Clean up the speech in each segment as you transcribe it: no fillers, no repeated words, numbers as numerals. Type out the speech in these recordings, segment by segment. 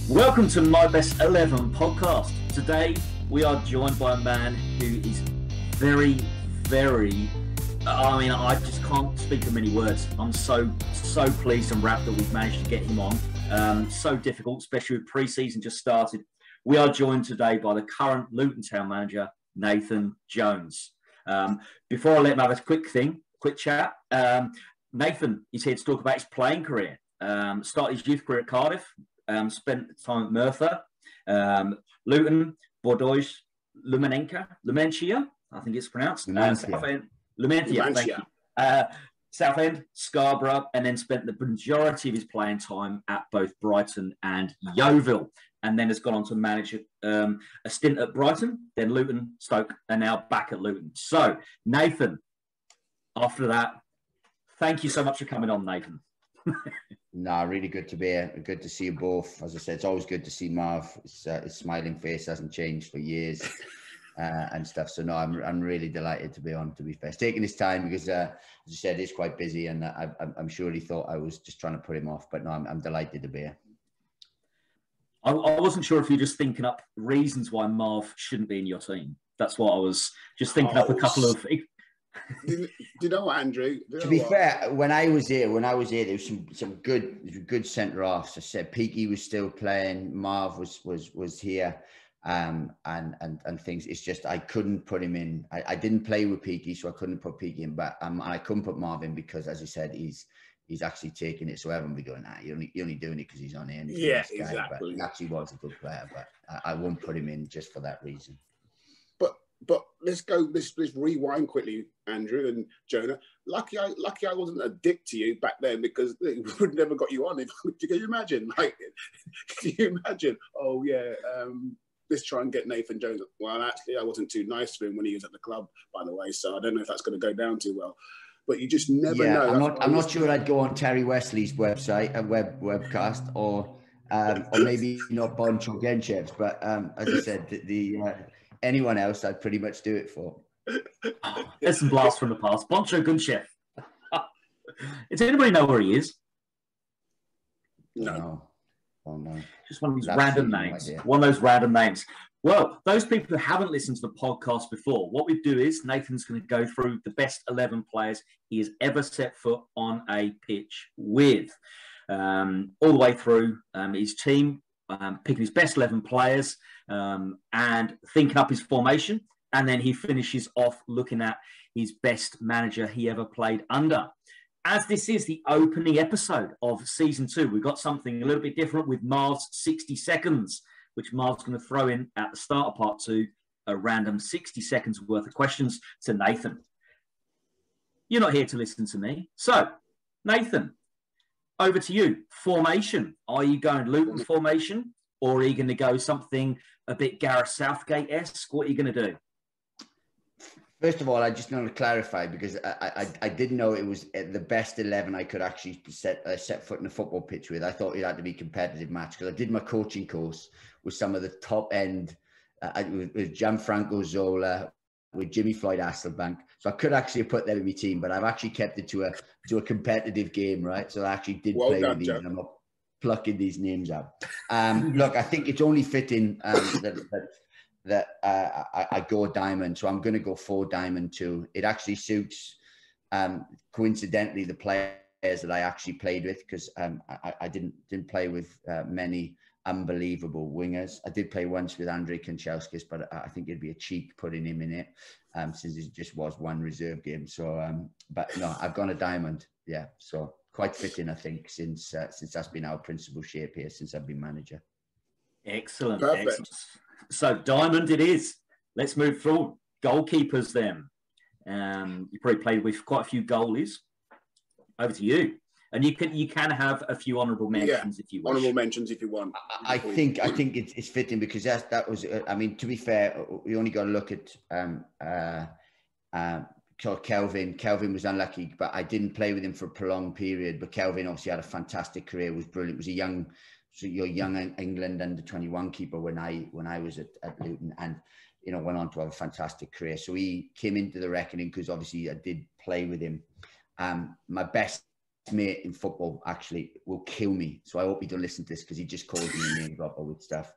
Welcome to My Best 11 podcast. Today we are joined by a man who is very, I just can't speak in many words. I'm so pleased and rapt that we've managed to get him on. So difficult, especially with pre-season just started. We are joined today by the current Luton Town manager, Nathan Jones. Before I let him have a quick chat, Nathan is here to talk about his playing career. Started his youth career at Cardiff, spent time at Merthyr, Luton, Bordeaux, Numancia, I think it's pronounced. Southend, Numancia, thank you. Southend, Scarborough, and then spent the majority of his playing time at both Brighton and Yeovil, and then has gone on to manage a stint at Brighton, then Luton, Stoke, and now back at Luton. So, Nathan, after that, thank you so much for coming on, Nathan. No, really good to be here. Good to see you both. As I said, it's always good to see Marv. His smiling face hasn't changed for years and stuff. So no, I'm really delighted to be on. To be fair, it's taking his time because, as you said, he's quite busy, and I'm sure he thought I was just trying to put him off. But no, I'm delighted to be here. I wasn't sure if you're just thinking up reasons why Marv shouldn't be in your team. That's what I was just thinking up a couple of. Do you know what, Andrew? To be fair, when I was here, there was some good centre halves. I said Peaky was still playing, Marv was here, and things. It's just I couldn't put him in. I didn't play with Peaky, so I couldn't put Peaky in. But I couldn't put Marv in because, as I said, he's actually taking it. So everyone will be going, you're only doing it because he's on here. And yeah, this guy. exactly. But he actually was a good player, but I won't put him in just for that reason. But let's rewind quickly, Andrew and Jonah. Lucky I wasn't a dick to you back then, because we would never got you on. Can you imagine? Can you imagine? Oh yeah, let's try and get Nathan Jones. Well, actually, I wasn't too nice to him when he was at the club, by the way. So I don't know if that's going to go down too well. But you just never know. I'm not sure I'd go on Terry Wesley's website and webcast or maybe not Boncho Genchev's. But as I said, anyone else, I'd pretty much do it for. There's some blast from the past. Boncho Gunchev. Does anybody know where he is? No. Oh, no. Just one of these random names. One of those random names. Well, those people who haven't listened to the podcast before, what we do is Nathan's going to go through the best 11 players he has ever set foot on a pitch with. All the way through his team, picking his best 11 players, and thinking up his formation, and then he finishes off looking at his best manager he ever played under. As this is the opening episode of season 2, we've got something a little bit different with Marv's 60 seconds, which Marv's going to throw in at the start of part 2, a random 60 seconds worth of questions to Nathan. You're not here to listen to me. So, Nathan, over to you. Formation. Are you going Luton formation, or are you going to go something a bit Gareth Southgate-esque? What are you going to do? First of all, I just want to clarify, because I didn't know it was the best 11 I could actually set foot in a football pitch with. I thought it had to be a competitive match, because I did my coaching course with some of the top end, with Gianfranco Zola, with Jimmy Floyd Hasselbank. So I could actually have put them in my team, but I've actually kept it to a competitive game, right? So I actually did play with these, and I'm not plucking these names out. Look, I think it's only fitting that I go diamond. So I'm going to go 4 diamond too. It actually suits, coincidentally, the players that I actually played with, because I didn't play with many unbelievable wingers. I did play once with Andrei Kanchelskis, but I think it'd be a cheek putting him in it, since it just was one reserve game. So, but no, I've gone a diamond. Yeah, so quite fitting, I think, since that's been our principal shape here since I've been manager. Excellent. Perfect. Excellent. So diamond it is. Let's move through. Goalkeepers then. You probably played with quite a few goalies. Over to you. And you can have a few honourable mentions if you wish. Honourable mentions if you want. I think it's fitting, because that was. I mean, to be fair, we only got to look at Kelvin. Kelvin was unlucky, but I didn't play with him for a prolonged period. But Kelvin obviously had a fantastic career. Was brilliant. Was a young England under-21 keeper when I was at Luton, and went on to have a fantastic career. So he came into the reckoning because obviously I did play with him. My best mate in football actually will kill me. So I hope he don't listen to this because he just called me a name dropper with stuff.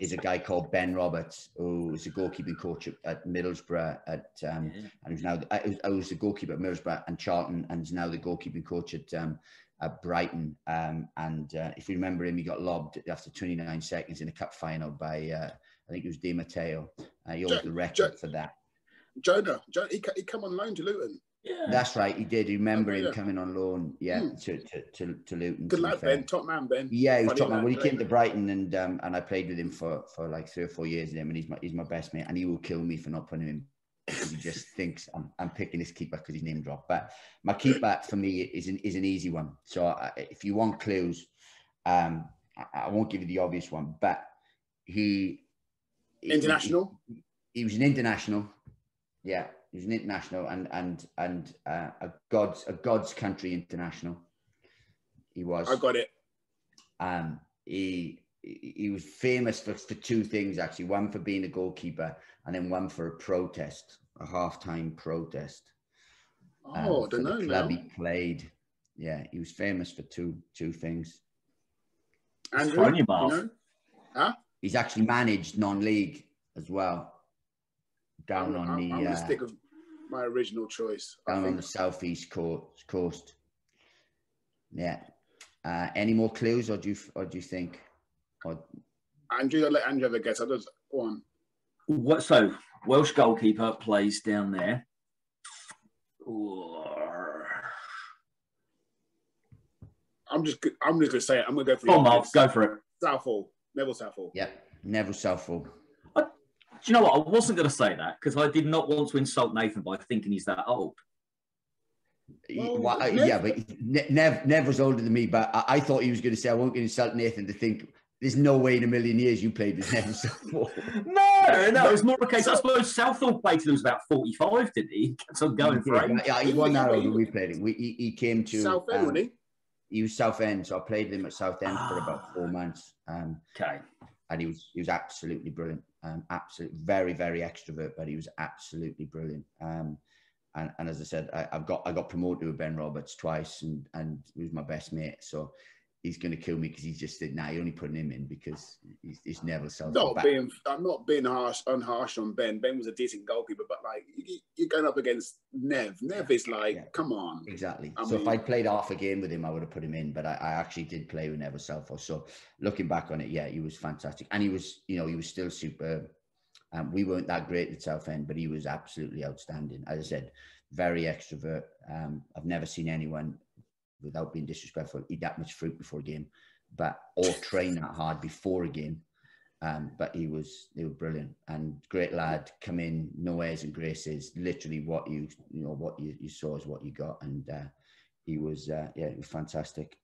Is a guy called Ben Roberts, who was a goalkeeping coach at Middlesbrough and he's now I was the goalkeeper at Middlesbrough and Charlton, and he's now the goalkeeping coach at Brighton. If you remember him, he got lobbed after 29 seconds in a cup final by I think it was Di Matteo. He holds the record for that. Jonah, he come on loan to Luton. Yeah, that's right. He did. You remember him coming on loan? Yeah, to Luton. Good lad, Ben. Top man, Ben. Yeah, he was top man. Well, he came to Brighton, and I played with him for like 3 or 4 years. With him, and he's my best mate, and he will kill me for not putting him in because he just thinks I'm picking his keeper because he's name dropped. But my keeper for me is an easy one. So if you want clues, I won't give you the obvious one, but international. He was an international. Yeah. He was an international and a God's country international. He was. I got it. He was famous for 2 things actually. One for being a goalkeeper, and then one for a protest, a halftime protest. Oh, I don't know. The club he played. Yeah, he was famous for two things. Andrew, you know? Huh? He's actually managed non-league as well. I'm going to stick with my original choice. Down on the southeast coast. Yeah. Any more clues, or do you think? Andrew, I'll let Andrew have a guess. I'll just go on. So Welsh goalkeeper plays down there. I'm just going to say it. I'm going to go for it. Come on, Mark, go for it. Southall. Neville Southall. Yep, Neville Southall. Do you know what? I wasn't going to say that because I did not want to insult Nathan by thinking he's that old. Well, yeah, but Nev was older than me, but I thought he was going to say, I won't insult Nathan to think there's no way in a million years you played with Neville Southall. No, it's more a case. I suppose Southall played till he was about 45, didn't he? So going for it. Yeah, he won that when we played him. He came to Southend, wasn't he? He was Southend, so I played with him at Southend for about 4 months. Okay. And he was absolutely brilliant. Absolutely, very, very extrovert, but he was absolutely brilliant. And as I said, I got promoted with Ben Roberts twice, and he was my best mate. So he's going to kill me because he's just said, "Nah, you're only putting him in because he's never self." I'm not being harsh on Ben. Ben was a decent goalkeeper, but like you're going up against Nev. Nev is like, come on. Exactly. If I'd played half a game with him, I would have put him in. But I actually did play with Neville Southall. So looking back on it, yeah, he was fantastic, and he was still superb. We weren't that great at Southend, but he was absolutely outstanding. As I said, very extrovert. I've never seen anyone, without being disrespectful, eat that much fruit before a game, or train that hard before a game. But they were brilliant and great lad. Come in, no airs and graces. Literally, what you saw is what you got, and he was fantastic.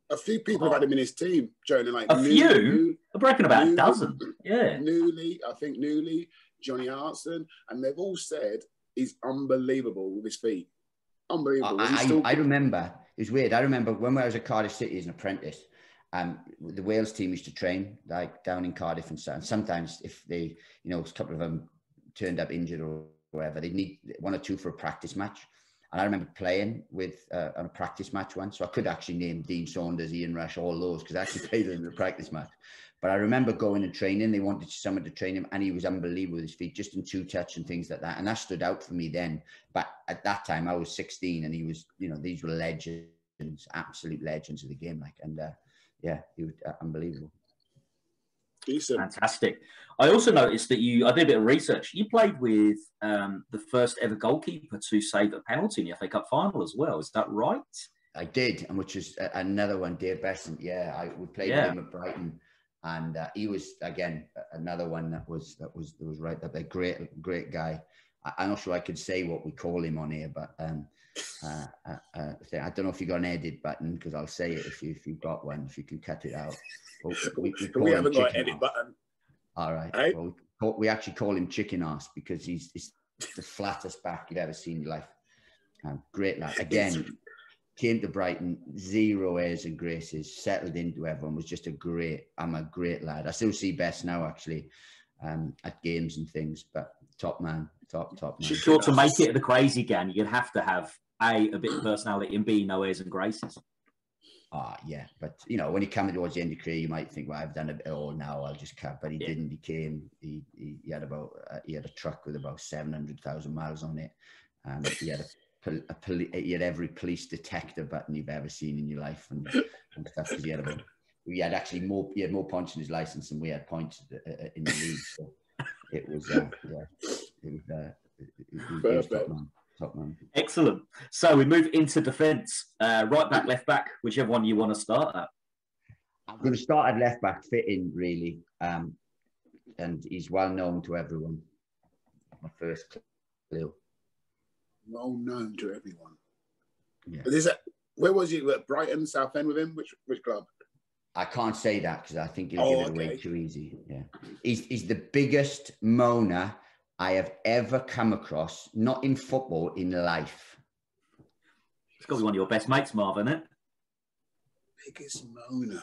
A few people have had him in his team, Jonah. Like a few. I reckon about a dozen. Yeah. Newley, Johnny Hartson, and they've all said he's unbelievable with his feet. Unbelievable. I remember. It was weird. I remember when I was at Cardiff City as an apprentice, the Wales team used to train like down in Cardiff and so. And sometimes if they, a couple of them turned up injured or whatever, they'd need 1 or 2 for a practice match. And I remember playing with on a practice match once, so I could actually name Dean Saunders, Ian Rush, all those because I actually played in a practice match. But I remember going and training. They wanted someone to train him, and he was unbelievable with his feet, just in 2-touch and things like that. And that stood out for me then. But at that time, I was 16, and he was, these were legends, absolute legends of the game. He was unbelievable. Decent. Fantastic. I also noticed that I did a bit of research. You played with the first ever goalkeeper to save a penalty in the FA Cup final as well. Is that right? I did, and which is another one, Dave Besant. Yeah, we played with him at Brighton. And he was, again, another one that was right up there. Great guy. I'm not sure I could say what we call him on here, but I don't know if you got an edit button, because I'll say it if you've got one, if you can cut it out. We haven't got an edit button. All right. Hey? Well, we actually call him Chicken Arse because he's the flattest back you've ever seen in your life. Great lad. Again, came to Brighton, 0 airs and graces, settled into everyone, was just I'm a great lad. I still see Bess now, actually, at games and things, but top man, top man. Sure, to make it at the Crazy Gang, you'd have to have A bit of personality, and B, no airs and graces. Yeah, but you know, when he came towards the end of career, you might think, well, I've done it all now, I'll just cut. But he didn't. He had about he had a truck with about 700,000 miles on it. He had he had every police detector button you've ever seen in your life and stuff. Because he had more points in his license than we had points in the league. So it was top man. Excellent. So we move into defence. Right back, left back, whichever one you want to start at. I'm going to start at left back, fitting really, and he's well known to everyone. My first clue. Well known to everyone. Yeah. Where was he? At Brighton, Southend with him? Which club? I can't say that because I think he'll give it away too easy. Yeah, he's the biggest moaner I have ever come across, not in football, in life. It's got to be one of your best mates, Marvin, isn't it? Biggest moaner.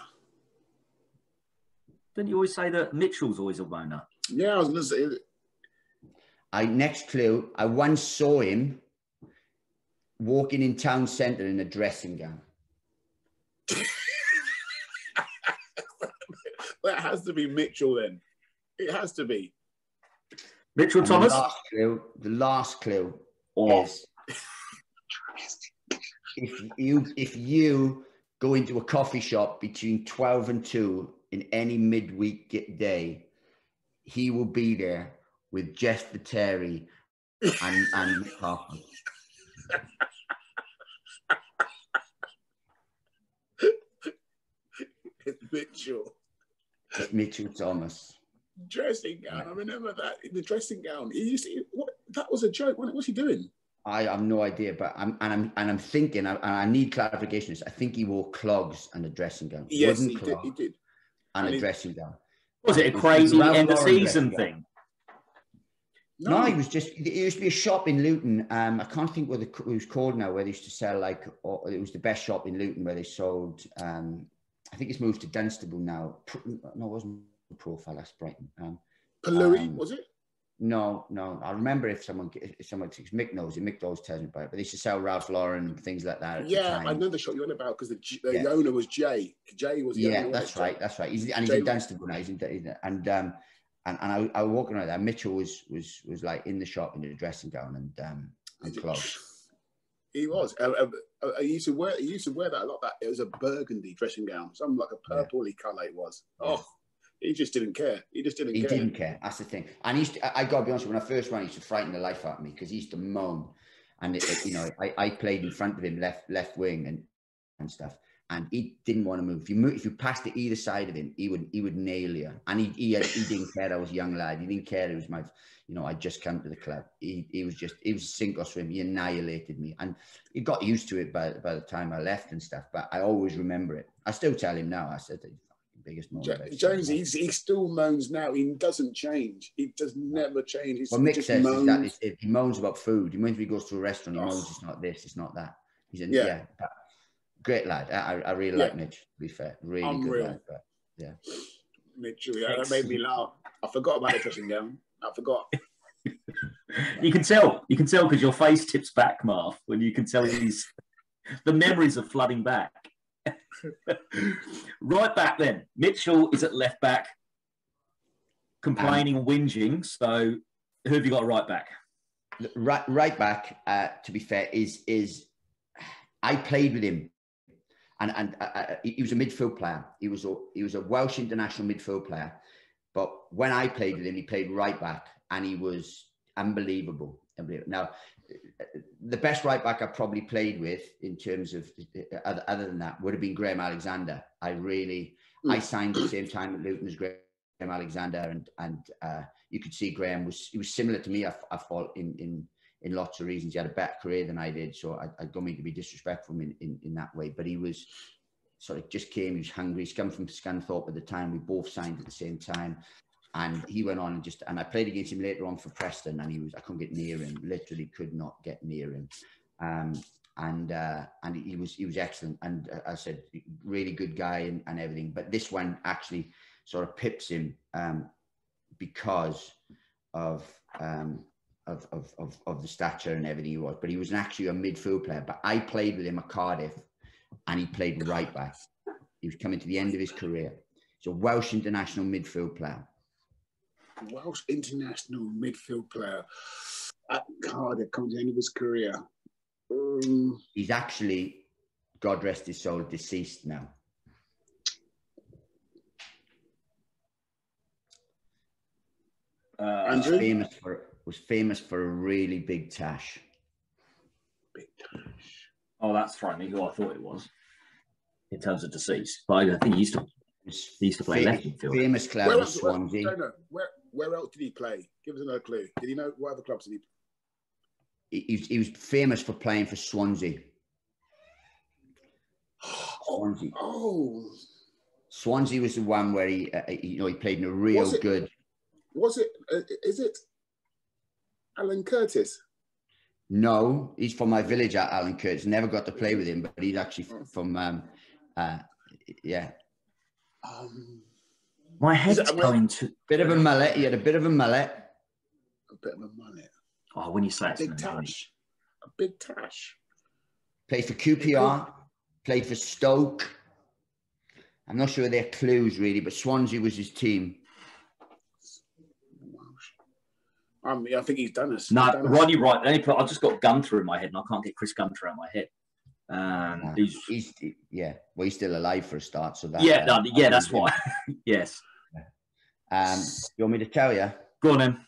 Didn't you always say that Mitchell's always a moaner? Yeah, I was going to say. Next clue, I once saw him walking in town centre in a dressing gown. That has to be Mitchell then. It has to be. Mitchell Thomas? The last clue is if you go into a coffee shop between 12 and 2 in any midweek day, he will be there with Jeff Viteri and Harper. It's Mitchell Thomas. Dressing gown. I remember that. The dressing gown. That was a joke. What was he doing? I have no idea, but I'm thinking, and I need clarification. I think he wore clogs and a dressing gown. Yes, he did. And a dressing gown. Was it a crazy end of season thing? No, it was just. It used to be a shop in Luton. I can't think what it was called now. Where they used to sell it was the best shop in Luton where they sold. I think it's moved to Dunstable now. No, it wasn't Profile. That's Brighton. Palui, was it? No. I remember if someone, Mick knows it. Mick always tells me about it. But they used to sell Ralph Lauren and things like that. Yeah, I know the shop you're on about because the owner was Jay. Jay was the owner. That's right. He's in Dunstable now. And I was walking around there. Mitchell was like in the shop in a dressing gown and clothes. He was. I used to wear that a lot. That it was a burgundy dressing gown, something like a purpley colour. It was. Oh, he just didn't care. He didn't care. That's the thing. And I got to be honest. When I first went, he used to frighten the life out of me because he used to moan. And I played in front of him, left wing and stuff. And he didn't want to move. If you passed to either side of him, he would nail you. And he didn't care. I was a young lad. He didn't care. It was my, I'd just come to the club. He was sink or swim. He annihilated me. And he got used to it by the time I left and stuff. But I always remember it. I still tell him now. I said the biggest moment. Jones, he still moans now. He doesn't change. He does never change. Mick says moans. He moans about food. He moans when he goes to a restaurant. He moans it's not this, it's not that. Great lad. I really like Mitch, to be fair. Really unreal. Good lad. But, yeah. Mitchell, that made me laugh. I forgot about the dressing gown. I forgot. You can tell because your face tips back, Marv, when you can tell the memories are flooding back. Right back then. Mitchell is at left back, complaining and whinging. So who have you got right back? Right back, to be fair, is I played with him. And he was a midfield player. He was a Welsh international midfield player. But when I played with him, he played right back, and he was unbelievable. Now, the best right back I probably played with in terms of other than that would have been Graham Alexander. I signed at the same time at Luton as Graham Alexander, and you could see Graham was similar to me. I thought in lots of reasons. He had a better career than I did, so I don't mean to be disrespectful in that way. But he was sort of just came. He was hungry. He's come from Scunthorpe at the time. We both signed at the same time, and he went on and I played against him later on for Preston, and I couldn't get near him. Literally could not get near him. And he was excellent. And I said, really good guy and everything. But this one actually sort of pips him because of of the stature and everything he was, but he was actually a midfield player. But I played with him at Cardiff, and he played right back. He was coming to the end of his career. He's a Welsh international midfield player. Welsh international midfield player at Cardiff, coming to the end of his career. He's actually, God rest his soul, deceased now. Andrew? Was famous for a really big tash. Big tash. Oh, that's frightening. Who I thought it was in terms of deceased. But I think he used to play left midfield. Famous club was Swansea. Where else did he play? Give us another clue. Did he know what other clubs did he? He was famous for playing for Swansea. Swansea. Oh. Swansea was the one where he played in a real good. Was it? Is it Alan Curtis? No, he's from my village at Alan Curtis. Never got to play with him, but he's actually from. Yeah. My head's going to bit of a mullet. He had a bit of a mullet. A bit of a mullet. Oh, when you say a big tash. A big tash. Played for QPR. Played for Stoke. I'm not sure they're clues really, but Swansea was his team. I think he's done us. No, Ron, you're right. I've just got Gunter in my head, and I can't get Chris Gunter out of my head. He's still alive for a start. So that that's why. Yes. You want me to tell you? Go on, then.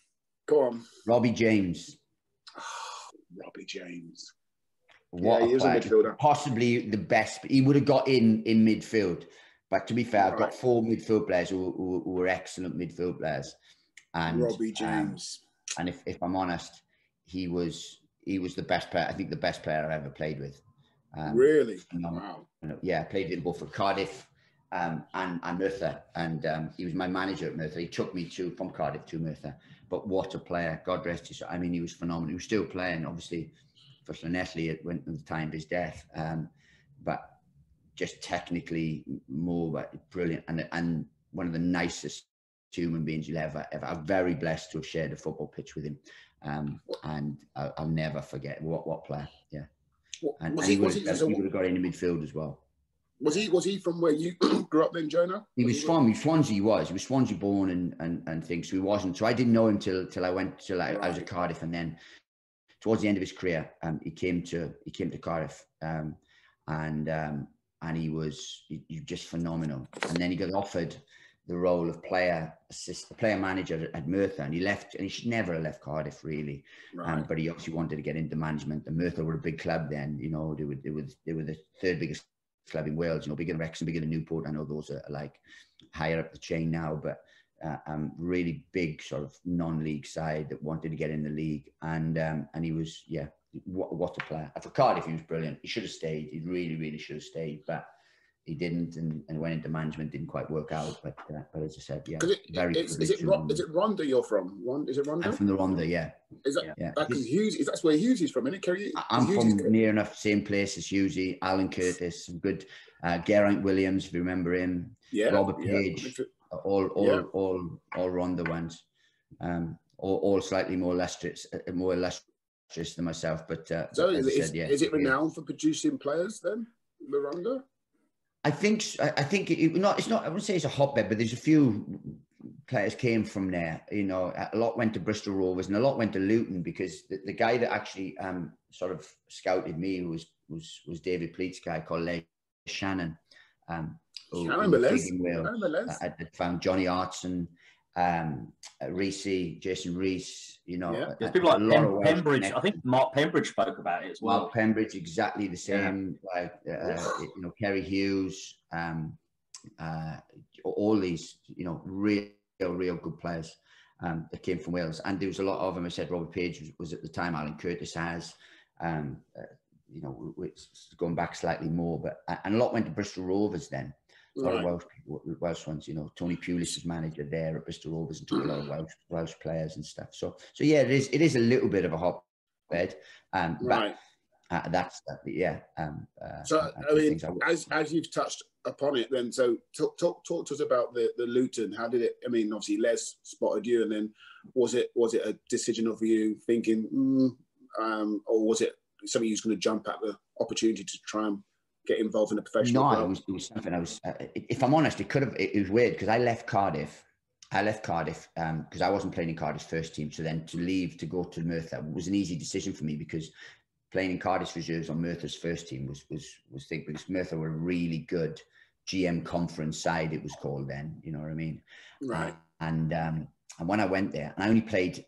Go on. Robbie James. Robbie James. What he was a midfielder. Possibly the best. He would have got in midfield. But to be fair, I've got 4 midfield players who were excellent midfield players. And Robbie James. And if I'm honest, he was the best player. I think the best player I've ever played with. Really? Wow. Yeah, I played with him both for Cardiff and Merthyr, and he was my manager at Merthyr. He took me from Cardiff to Merthyr. But what a player! God rest his soul. I mean, he was phenomenal. He was still playing, obviously, for Llanelli at the time of his death, but just technically more brilliant and one of the nicest human beings you'll ever. I'm very blessed to have shared a football pitch with him, and I'll never forget what player. Yeah. And he would have got into midfield as well. Was he from where you grew up then, Jonah? He was Swansea. He was Swansea born and things. So he wasn't. So I didn't know him till I was at Cardiff, and then towards the end of his career, he came to Cardiff, and he was just phenomenal. And then he got offered the role of player manager at Merthyr, and he left, and he should never have left Cardiff really. Right. But he obviously wanted to get into management. And Merthyr were a big club then, they were the 3rd biggest club in Wales, bigger than Wrexham, bigger than Newport. I know those are like higher up the chain now, but really big sort of non-league side that wanted to get in the league. And he was, what a player. For Cardiff, he was brilliant. He should have stayed. He really, really should have stayed, but he didn't, and went into management, didn't quite work out. But as I said, is it Rhondda you're from? Is it Rhondda? I'm from the Rhondda, yeah. Is that that's where Hughes is from, isn't it? I'm from near enough same place as Hughesy, Alan Curtis, some good Geraint Williams, if you remember him. Yeah. Robert Page, all Rhondda ones. All slightly more illustrious than myself. But so is it renowned for producing players then, the Rhondda? I think it's not. I wouldn't say it's a hotbed, but there's a few players came from there. A lot went to Bristol Rovers, and a lot went to Luton, because the guy that actually sort of scouted me was David Pleat's guy called Les Shannon. I remember Les. I found Johnny Artson, Jason Reese. There's people like Pembridge. I think Mark Pembridge spoke about it as well. Mark Pembridge, exactly the same. Yeah. Like Kerry Hughes, all these real good players that came from Wales, and there was a lot of them. I said Robert Page was at the time. Alan Curtis has, going back slightly more, but and a lot went to Bristol Rovers then. A lot of Welsh ones, Tony Pulis was manager there at Bristol Rovers and took a lot of Welsh players and stuff. So yeah, it is a little bit of a hotbed, but that's that. Yeah. So I mean, as you've touched upon it then, so talk to us about the Luton. How did it? I mean, obviously Les spotted you, and then was it a decision of you thinking, or was it something you was going to jump at the opportunity to try and get involved in a professional? No, it was something I was. If I'm honest, it was weird because I left Cardiff. Because I wasn't playing in Cardiff's first team. So then to leave to go to Merthyr was an easy decision for me, because playing in Cardiff's reserves on Merthyr's first team was thick, because Merthyr were a really good GM conference side, it was called then. You know what I mean? Right. And when I went there, and I played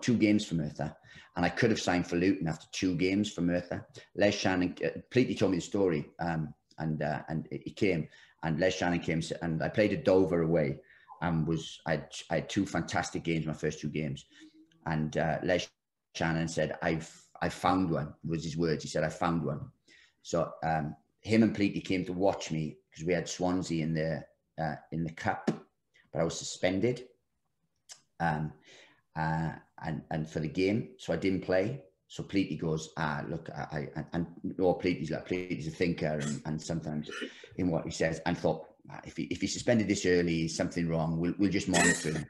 two games for Merthyr, and I could have signed for Luton after 2 games for Merthyr. Les Shannon, Pleat told me the story, and he came, and Les Shannon came, and I played at Dover away, and I had 2 fantastic games, my first 2 games, and Les Shannon said, I found one, was his words. He said, I found one. So him and Pleat came to watch me, because we had Swansea in the cup, but I was suspended, and for the game, so I didn't play. So Pleat goes, look, Pleat is a thinker, and sometimes in what he says, and thought, if he suspended this early, something wrong, we'll just monitor him.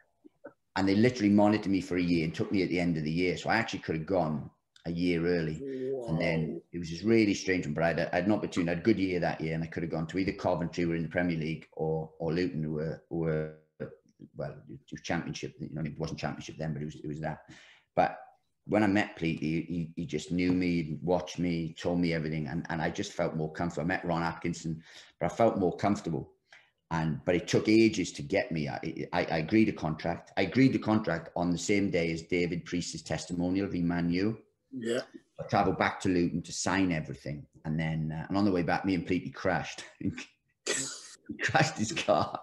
And they literally monitored me for a year and took me at the end of the year. So I actually could have gone a year early. Whoa. And then it was just really strange. But I had an opportunity, I had a good year that year, and I could have gone to either Coventry, who were in the Premier League, or Luton, who were well, it was Championship. You know, it wasn't Championship then, but it was that. But when I met Pleat, he just knew me, watched me, told me everything, and I just felt more comfortable. I met Ron Atkinson, but I felt more comfortable. But it took ages to get me. I agreed a contract. I agreed the contract on the same day as David Pleat's testimonial of Man U. Yeah. I travelled back to Luton to sign everything, and then and on the way back, me and Pleat crashed. He crashed his car.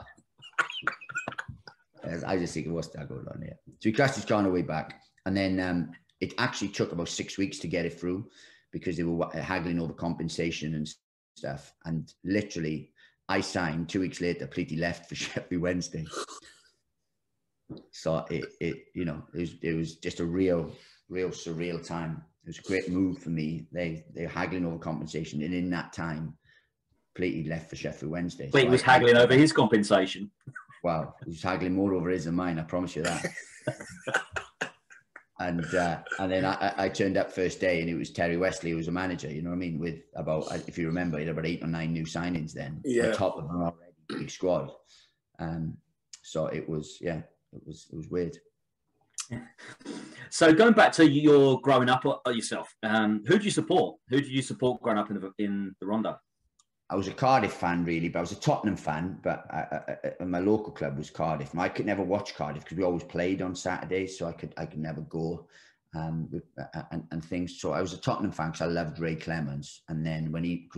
I just think, what's that going on here? So he crashed his car on the way back, and then it actually took about 6 weeks to get it through, because they were haggling over compensation and stuff. And literally, I signed 2 weeks later. Pleat left for Sheffield Wednesday. So it was just a real surreal time. It was a great move for me. They were haggling over compensation, and in that time, Pleat left for Sheffield Wednesday. Pleat was haggling over his compensation. Wow, he was haggling more over his than mine, I promise you that. And then I turned up first day, and it was Terry Wesley who was a manager, you know what I mean? With about, if you remember, he had about 8 or 9 new signings then. Yeah. On top of an already big squad. So it was weird. So going back to your growing up yourself, who do you support? Who did you support growing up in the Rondo? I was a Cardiff fan, really, but I was a Tottenham fan. But my local club was Cardiff. And I could never watch Cardiff because we always played on Saturdays, so I could never go and things. So I was a Tottenham fan because I loved Ray Clemence. And then when he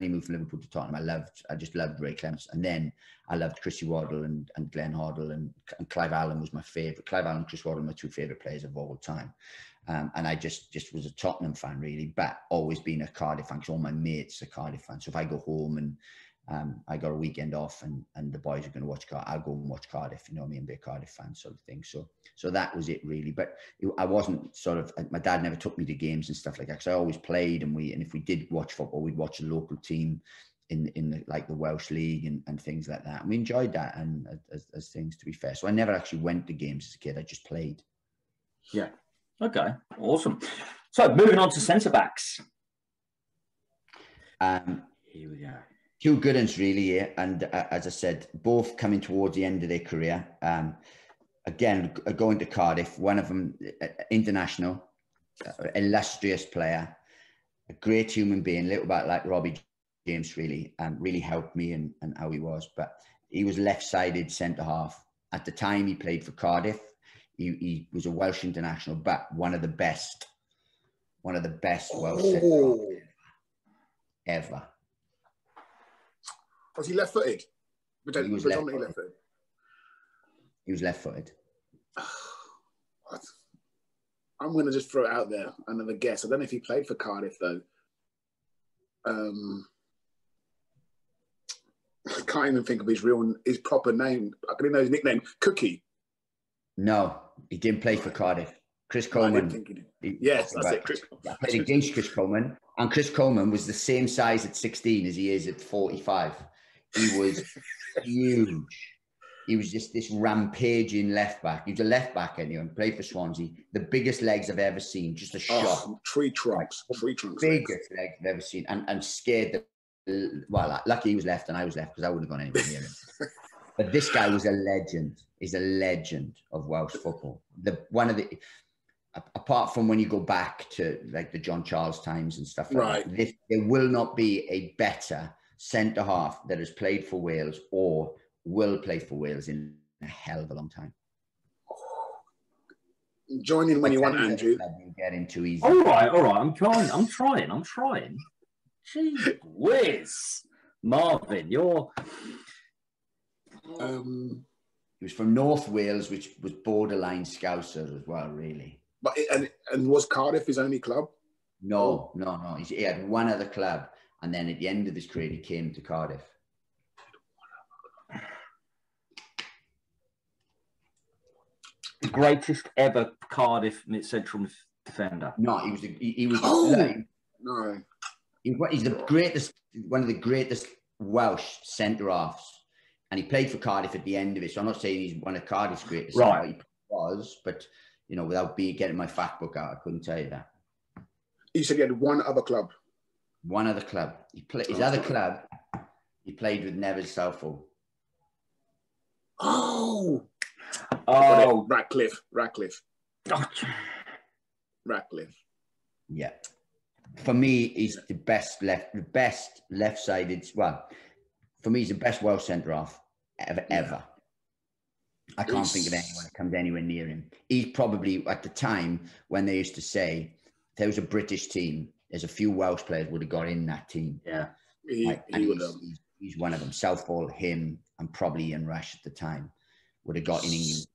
moved from Liverpool to Tottenham, I just loved Ray Clemence. And then I loved Chrissy Waddle and Glenn Hoddle, and Clive Allen was my favourite. Clive Allen and Chris Waddle were my 2 favourite players of all time. And I just was a Tottenham fan, really, but always been a Cardiff fan because all my mates are Cardiff fans. So if I go home and I got a weekend off and the boys are going to watch Cardiff, I'll go and watch Cardiff, you know what I mean, be a Cardiff fan sort of thing. So that was it, really. But I wasn't my dad never took me to games and stuff like that, because I always played, and if we did watch football, we'd watch a local team in the Welsh League and things like that. And we enjoyed that, and as things, to be fair. So I never actually went to games as a kid. I just played. Yeah. Okay, awesome. So moving on to centre backs. Here we go. 2 good ones, really, yeah. And as I said, both coming towards the end of their career. Again, going to Cardiff, one of them international, illustrious player, a great human being, a little bit like Robbie James, really, really helped me and how he was. But he was left-sided centre half. At the time, he played for Cardiff. He was a Welsh international, but one of the best Welsh centre ever. Was he left-footed? He was left-footed. He was left-footed. I'm going to just throw it out there. Another guess. I don't know if he played for Cardiff, though. I can't even think of his proper name. I can know his nickname, Cookie. No, he didn't play for Cardiff. Chris Coleman. Yes, that's it. Chris. I played against Chris Coleman, And Chris Coleman was the same size at 16 as he is at 45. He was huge. He was just this rampaging left back. He was a left back anyway, played for Swansea. The biggest legs I've ever seen, just a shot. Tree trunks. Biggest legs I've ever seen. And scared the, well, lucky he was left and I was left because I wouldn't have gone anywhere near him. But this guy was a legend. He's a legend of Welsh football. Apart from when you go back to like the John Charles times and stuff like that, there will not be a better centre-half that has played for Wales or will play for Wales in a hell of a long time. Join in when you want, Andrew. Get into easy. All right. I'm trying. Gee whiz. Marvin, you're... He was from North Wales, which was borderline Scouser as well, really. But and was Cardiff his only club? No. He had one other club, and then at the end of his career, he came to Cardiff. The greatest ever Cardiff central defender. No, he was. No. He's the greatest, one of the greatest Welsh centre halves, and he played for Cardiff at the end of it. So I'm not saying he's one of Cardiff's greatest. Right. He was, but you know, without getting my fact book out, I couldn't tell you that. You said he had one other club. One other club. His other club. He played with Nevis Southall. Oh, Radcliffe. Yeah. For me, he's the best left-sided. Well, for me, he's the best Welsh centre half ever. I can't think of anyone that comes anywhere near him. He's probably, at the time when they used to say, if there was a British team, there's a few Welsh players would have got in that team. Yeah. He's one of them. Southall, him, and probably Ian Rush at the time would have got in England,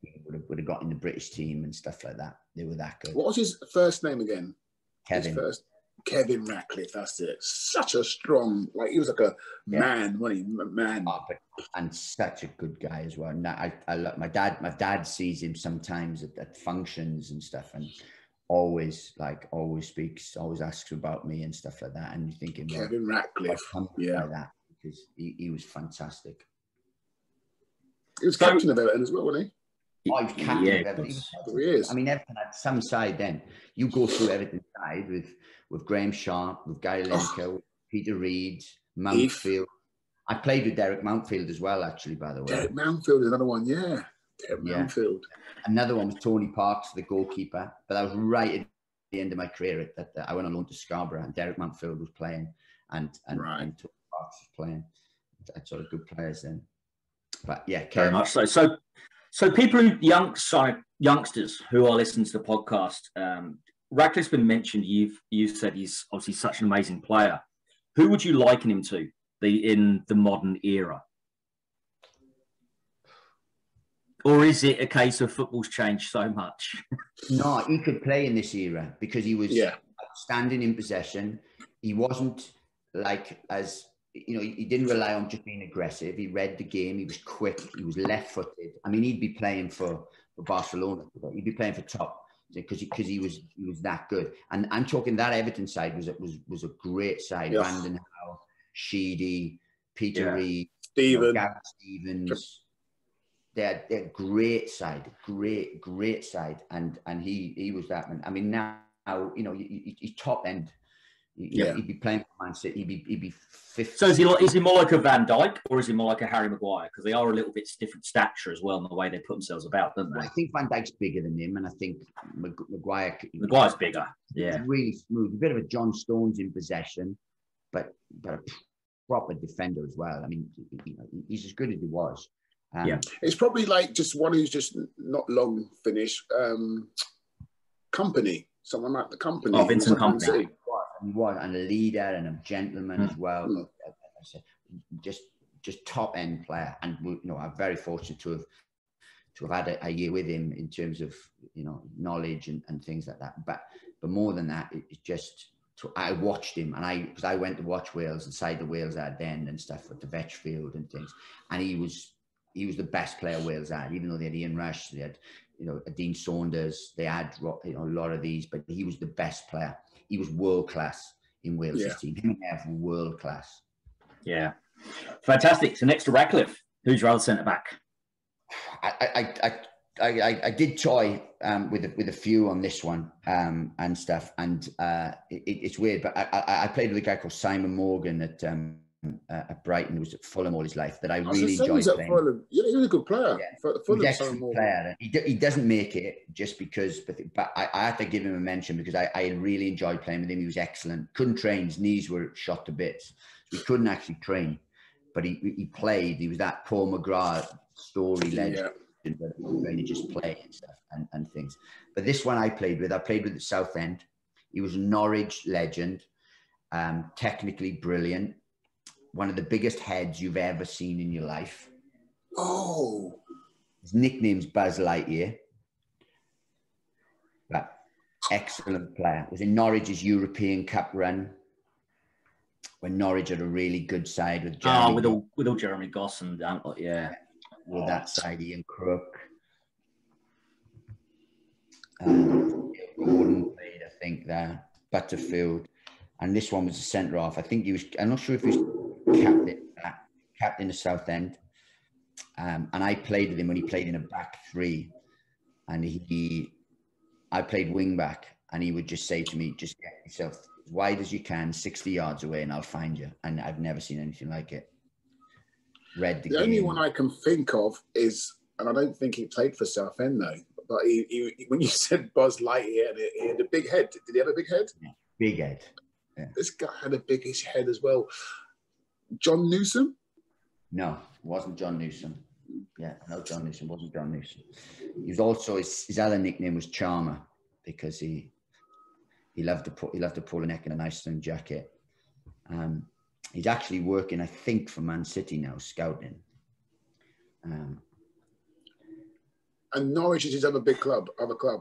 would have got in the British team and stuff like that. They were that good. What was his first name again? Kevin. Kevin Radcliffe, that's it. Such a strong, like he was like a man, wasn't he? Man. And such a good guy as well. And I love my dad sees him sometimes at functions and stuff, and always speaks, always asks about me and stuff like that. And you're thinking, Kevin Radcliffe, like that, because he was fantastic. He was captain of Everton as well, wasn't he? Oh, he was captain of Everton. He is. I mean, Everton had some side then. You go through Everton's side with Graham Sharp, with Gary Lineker, with Peter Reid, Mountfield. I played with Derek Mountfield as well, actually, by the way. Derek Mountfield is another one, yeah. Mountfield. Another one was Tony Parks, the goalkeeper. But that was right at the end of my career. I went on loan to Scarborough, and Derek Mountfield was playing, and Tony Parks was playing. I had sort of good players then. But yeah, very much so. So people youngsters who are listening to the podcast, Radcliffe's been mentioned. You've said he's obviously such an amazing player. Who would you liken him to in the modern era? Or is it a case of football's changed so much? No, he could play in this era because he was standing in possession. He wasn't like as... he didn't rely on just being aggressive. He read the game. He was quick. He was left-footed. I mean, he'd be playing for Barcelona. He'd be playing for top because he was that good. And I'm talking that Everton side was a great side. Yes. Brandon Howe, Sheedy, Peter Reid, Gareth Stevens. They're great side, great side. And he was that man. I mean, now he's top end. He'd be playing for Man City. He'd be 50. So is he more like a Van Dijk or is he more like a Harry Maguire? Because they are a little bit different stature as well in the way they put themselves about, don't they? I think Van Dijk's bigger than him, and I think Maguire's bigger. Yeah, he's really smooth. A bit of a John Stones in possession, but a proper defender as well. I mean, he's as good as he was. It's probably like just one who's just not long finished. Company, someone like the Company. Oh, Vincent Company. He was, and a leader and a gentleman as well. Just top end player, and I'm very fortunate to have had a year with him in terms of knowledge and things like that. But more than that, it's just I watched him, and because I went to watch Wales inside the Wales had then and stuff at the Vetchfield and things, and he was the best player Wales had, even though they had Ian Rush, they had Dean Saunders, they had a lot of these, but he was the best player. He was world class. in Wales' team. Him and Ev were world class. Yeah, fantastic. So next to Radcliffe, who's your other centre back? I did toy with a few on this one and stuff, and it's weird, but I played with a guy called Simon Morgan at Brighton, who was at Fulham all his life, that I really enjoyed playing. Fulham. Yeah, he was a good player. Yeah. He's an excellent player. He doesn't make it just because, but I had to give him a mention because I really enjoyed playing with him. He was excellent. Couldn't train. His knees were shot to bits. So he couldn't actually train, but he played. He was that Paul McGrath story legend. But really just play and stuff and things. But this one I played with at Southend. He was a Norwich legend, technically brilliant, one of the biggest heads you've ever seen in your life. Oh, his nickname's Buzz Lightyear. But excellent player. Was in Norwich's European Cup run when Norwich had a really good side with Jeremy. With all Jeremy Goss and yeah. With that side, Ian Crook. Gordon played, I think, there. Butterfield. And this one was a centre-half. I think he was, I'm not sure if he was captain of Southend. And I played with him when he played in a back three. And I played wing back. And he would just say to me, just get yourself as wide as you can, 60 yards away, and I'll find you. And I've never seen anything like it. The only one I can think of is, and I don't think he played for Southend though, but he when you said Buzz Lightyear, he had a big head. Did he have a big head? Yeah, big head. Yeah. This guy had a biggish head as well. John Newsom? No, it wasn't John Newsom. Yeah, no, John Newsom wasn't John Newsom. He was also his other nickname was Charmer because he loved to pull a neck in an Iceland jacket. He's actually working, I think, for Man City now, scouting. And Norwich is his other club.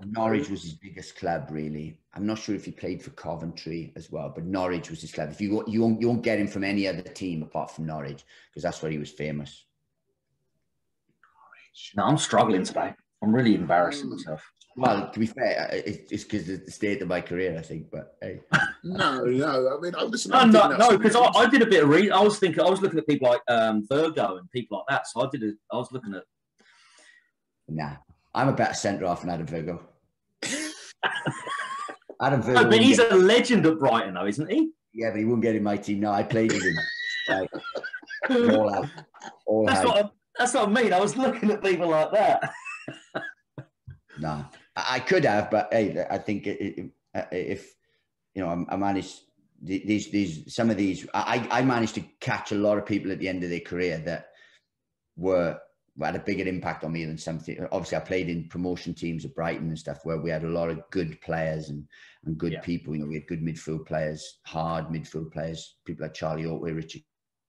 Norwich was his biggest club, really. I'm not sure if he played for Coventry as well, but Norwich was his club. If you won't get him from any other team apart from Norwich, because that's where he was famous. Norwich. No, I'm struggling today. I'm really embarrassing myself. Well, to be fair, it's because of the state of my career, I think. But hey, no. I mean, no, because I did a bit of reading. I was looking at people like Virgo and people like that. So I was looking at. Nah, I'm a better centre half than Adam Virgo. Adam Virgo. No, but he's a legend at Brighton, though, isn't he? Yeah, but he wouldn't get in my team. No, I played with him. Like, all out. That's what I mean. I was looking at people like that. No, I could have, but hey, I think if you know, I managed some of these. I managed to catch a lot of people at the end of their career that had a bigger impact on me than something. Obviously, I played in promotion teams at Brighton and stuff where we had a lot of good players and good people. You know, we had good midfield players, hard midfield players, people like Charlie Otway, Richard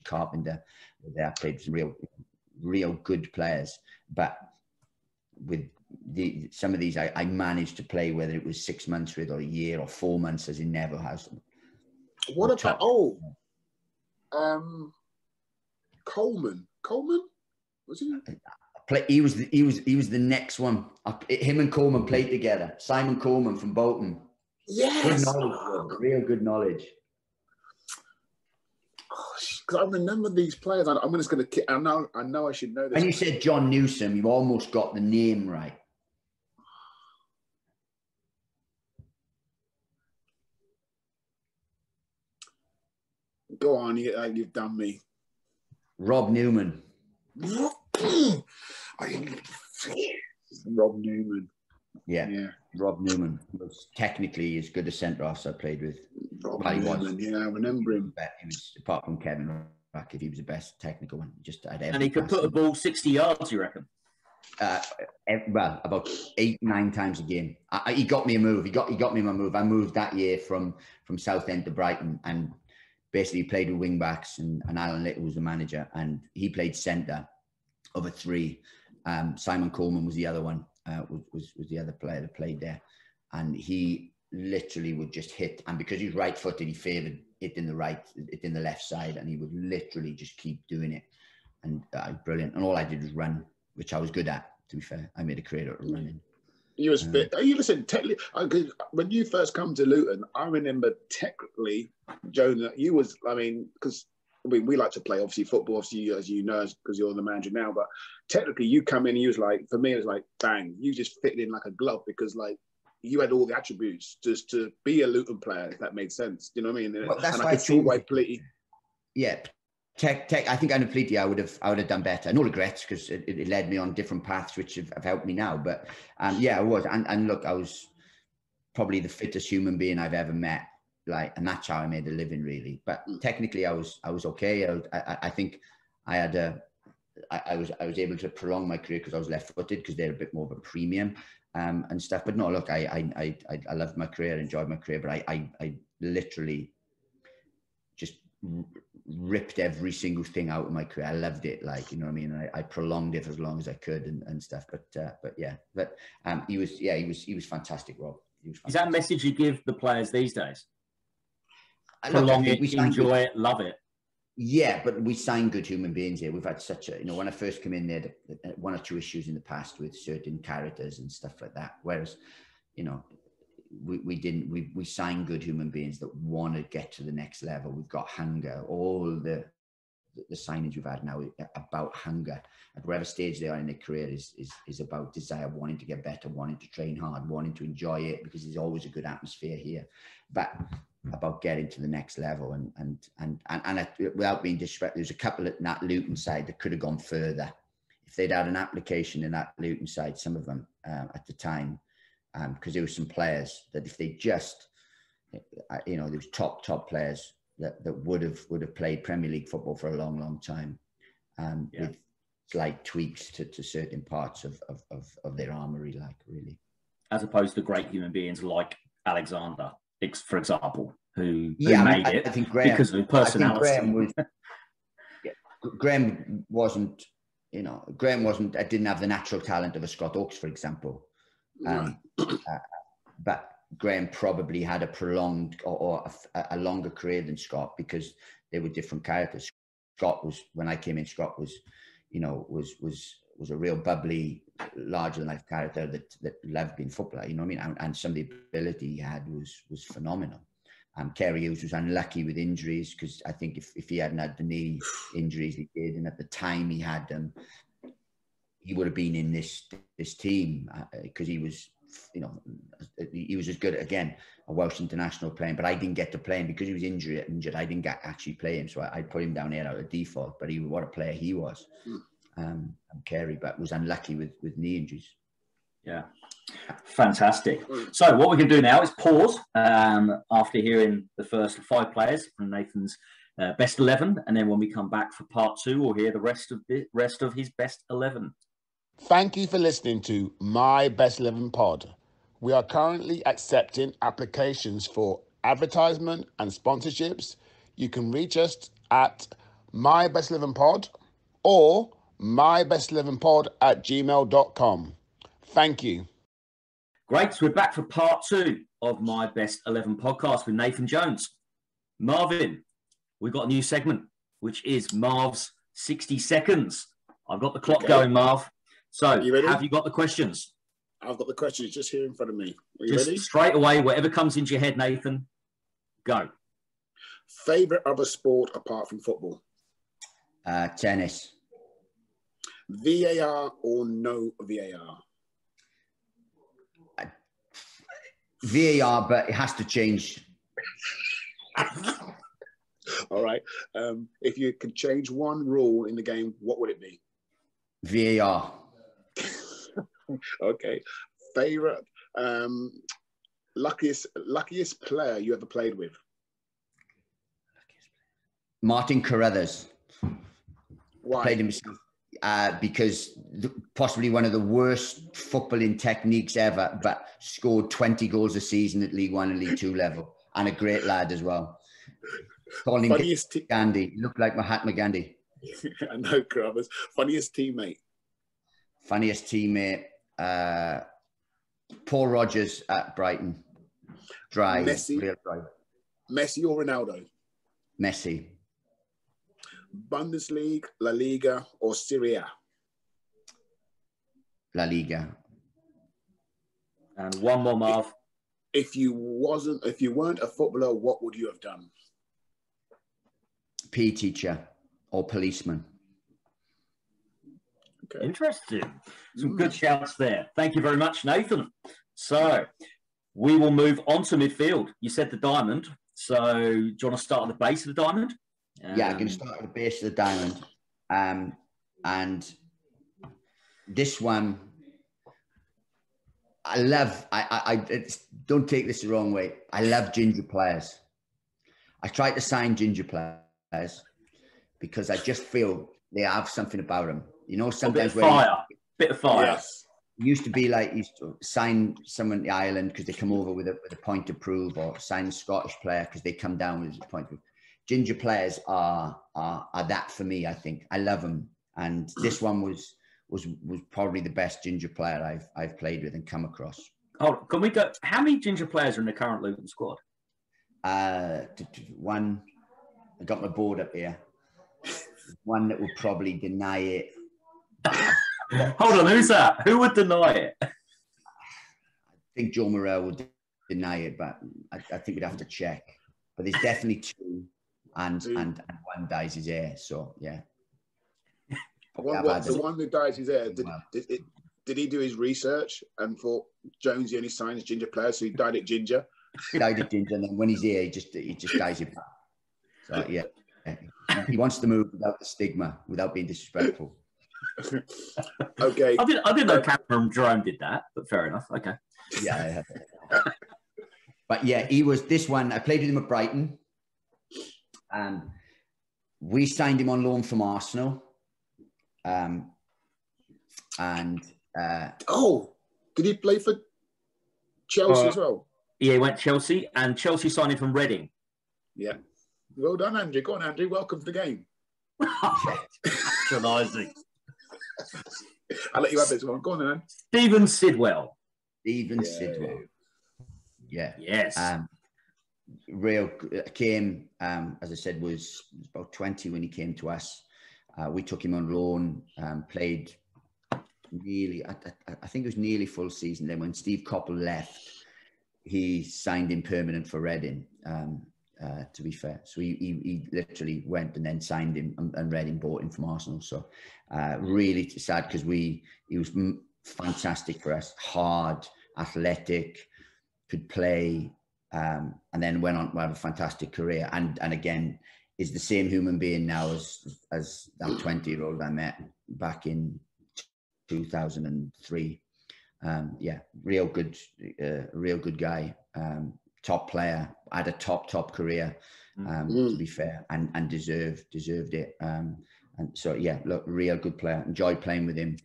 Carpenter. I played some real good players, but with some of these, I managed to play whether it was 6 months with or a year or 4 months, as in Neville has. What about Coleman? Coleman was he? He was the next one. Him and Coleman played together. Simon Coleman from Bolton. Yes, good knowledge, real good knowledge. Because I remember these players. I'm just going to. I know. I should know this. When you said John Newsom, you almost got the name right. Go on, you've done me. Rob Newman. Rob Newman. Yeah. Rob Newman was technically as good a centre-half I played with. Rob Newman, I remember him. He was, apart from Kevin Radcliffe, he was the best technical one. And he could put a ball 60 yards, you reckon? Well, about 8-9 times a game. He got me a move. He got me my move. I moved that year from Southend to Brighton and basically played with wing backs and Alan Little was the manager and he played centre of a three. Simon Coleman was the other one, was the other player that played there. And he literally would just hit. And because he's right-footed, he favoured it in the left side. And he would literally just keep doing it. And brilliant. And all I did was run, which I was good at, to be fair. I made a career out of running. You was fit. You listen, technically, when you first come to Luton, I remember technically, Jonah, you was, because we like to play, obviously, football, obviously, as you know, because you're the manager now, but technically you come in and you was like, for me, it was like, bang, you just fit in like a glove because like, you had all the attributes just to be a Luton player, if that made sense. Do you know what I mean? Well, that's and why I could see why Pleat. Yeah. I think under Pleat, I would have done better. No regrets because it led me on different paths which have helped me now. But I was. And look, I was probably the fittest human being I've ever met. Like, and that's how I made a living, really. But technically, I was okay. I think I was able to prolong my career because I was left-footed because they're a bit more of a premium and stuff. But no, look, I loved my career, enjoyed my career, but I literally just ripped every single thing out of my career. I loved it, like, you know what I mean. I prolonged it for as long as I could and stuff. But he was fantastic, Rob. He was fantastic. Is that a message you give the players these days? Look, Prolong it, enjoy it, love it. Yeah, but we sign good human beings here. We've had such a, when I first came in there, one or two issues in the past with certain characters and stuff like that. Whereas, we sign good human beings that want to get to the next level. We've got hunger. All the signings we've had now are about hunger. At whatever stage they are in their career is about desire, wanting to get better, wanting to train hard, wanting to enjoy it because there's always a good atmosphere here. But about getting to the next level and without being disrespectful, there's a couple at that Luton side that could have gone further if they'd had an application in that Luton side. Some of them at the time, because there were some players that if they just, there was top players that would have played Premier League football for a long time, with slight tweaks to certain parts of their armoury, like, really, as opposed to great human beings like Alexander, for example, who made it I think Graham, because of his personality. Graham wasn't, I didn't have the natural talent of a Scott Oakes, for example. But Graham probably had a prolonged or a longer career than Scott because they were different characters. Scott was, when I came in, Scott was, was a real bubbly, larger than life character that loved being footballer, you know what I mean? And some of the ability he had was phenomenal. Kerry Hughes was unlucky with injuries because I think if he hadn't had the knee injuries he did, and at the time he had them, he would have been in this team because he was, he was as good, again, a Welsh international playing, but I didn't get to play him because he was injured. I didn't actually play him, so I put him down here out of default. But what a player he was, Kerry, but was unlucky with knee injuries. Yeah, fantastic. So what we can do now is pause after hearing the first 5 players from Nathan's best 11, and then when we come back for part 2, we'll hear the rest of his best 11. Thank you for listening to My Best 11 Pod. We are currently accepting applications for advertisement and sponsorships. You can reach us at My Best 11 Pod or mybest11pod@gmail.com. Thank you. Great. So we're back for part 2 of My Best 11 podcast with Nathan Jones. Marvin, we've got a new segment, which is Marv's 60 seconds. I've got the clock going, Marv. So, you ready? Have you got the questions? I've got the questions just here in front of me. Are you just ready? Straight away, whatever comes into your head, Nathan, go. Favourite other sport apart from football? Tennis. VAR or no VAR? VAR, but it has to change. All right. If you could change one rule in the game, what would it be? VAR. Okay. Favorite, luckiest player you ever played with? Martin Carruthers. Why? Played himself because possibly one of the worst footballing techniques ever, but scored 20 goals a season at League One and League Two level, and a great lad as well. Called him Gandhi. He looked like Mahatma Gandhi. I know, Carruthers. Funniest teammate? Funniest teammate, Paul Rogers at Brighton. Dry, Messi, real dry. Messi or Ronaldo? Messi. Bundesliga, La Liga or Serie A? La Liga. And one more, Marv. If you weren't a footballer, what would you have done? PE teacher or policeman. Okay. Interesting. Some good shouts there. Thank you very much, Nathan. So we will move on to midfield. You said the diamond. So do you want to start at the base of the diamond? Yeah, I'm going to start at the base of the diamond. And this one, I love, don't take this the wrong way. I love ginger players. I try to sign ginger players because I just feel they have something about them. You know, sometimes bit of fire. Yes. It used to be like you used to sign someone in the island because they come over with a point to prove, or sign a Scottish player because they come down with a point to prove. Ginger players are that for me. I think I love them, and this one was probably the best ginger player I've played with and come across. Oh, can we go? How many ginger players are in the current Luton squad? One. I got my board up here. One that will probably deny it. Hold on, who's that? Who would deny it? I think Joe Morrell would deny it, but I think we'd have to check. But there's definitely two, and one dyes his hair. So yeah. The one that dyes his hair. Did he do his research and thought Jonesy only signs ginger players, so he dyed it ginger? Dyed it ginger, and then when he's here, he just dyes it back. So yeah, he wants to move without the stigma, without being disrespectful. Okay. I didn't know Cameron Jerome did that, but fair enough. Okay. Yeah. But yeah, he was this one. I played with him at Brighton. We signed him on loan from Arsenal. Did he play for Chelsea as well? Yeah, he went Chelsea, and Chelsea signed him from Reading. Yeah. Well done, Andrew. Go on, Andrew. Welcome to the game. Patronising. I'll let you have this one. Go on, then. Stephen Sidwell. Sidwell. Yeah. Yes. Came, as I said, was about 20 when he came to us. We took him on loan, played nearly, I think it was nearly full season. Then when Steve Coppell left, he signed him permanent for Reading, to be fair. So he literally went and then signed him, and Reading bought him from Arsenal. So really sad because he was fantastic for us, hard, athletic, could play, and then went on to have a fantastic career. And again, is the same human being now as that 20-year-old I met back in 2003. Real good guy, top player, had a top career, to be fair, and deserved it. And so yeah, look, real good player. Enjoyed playing with him,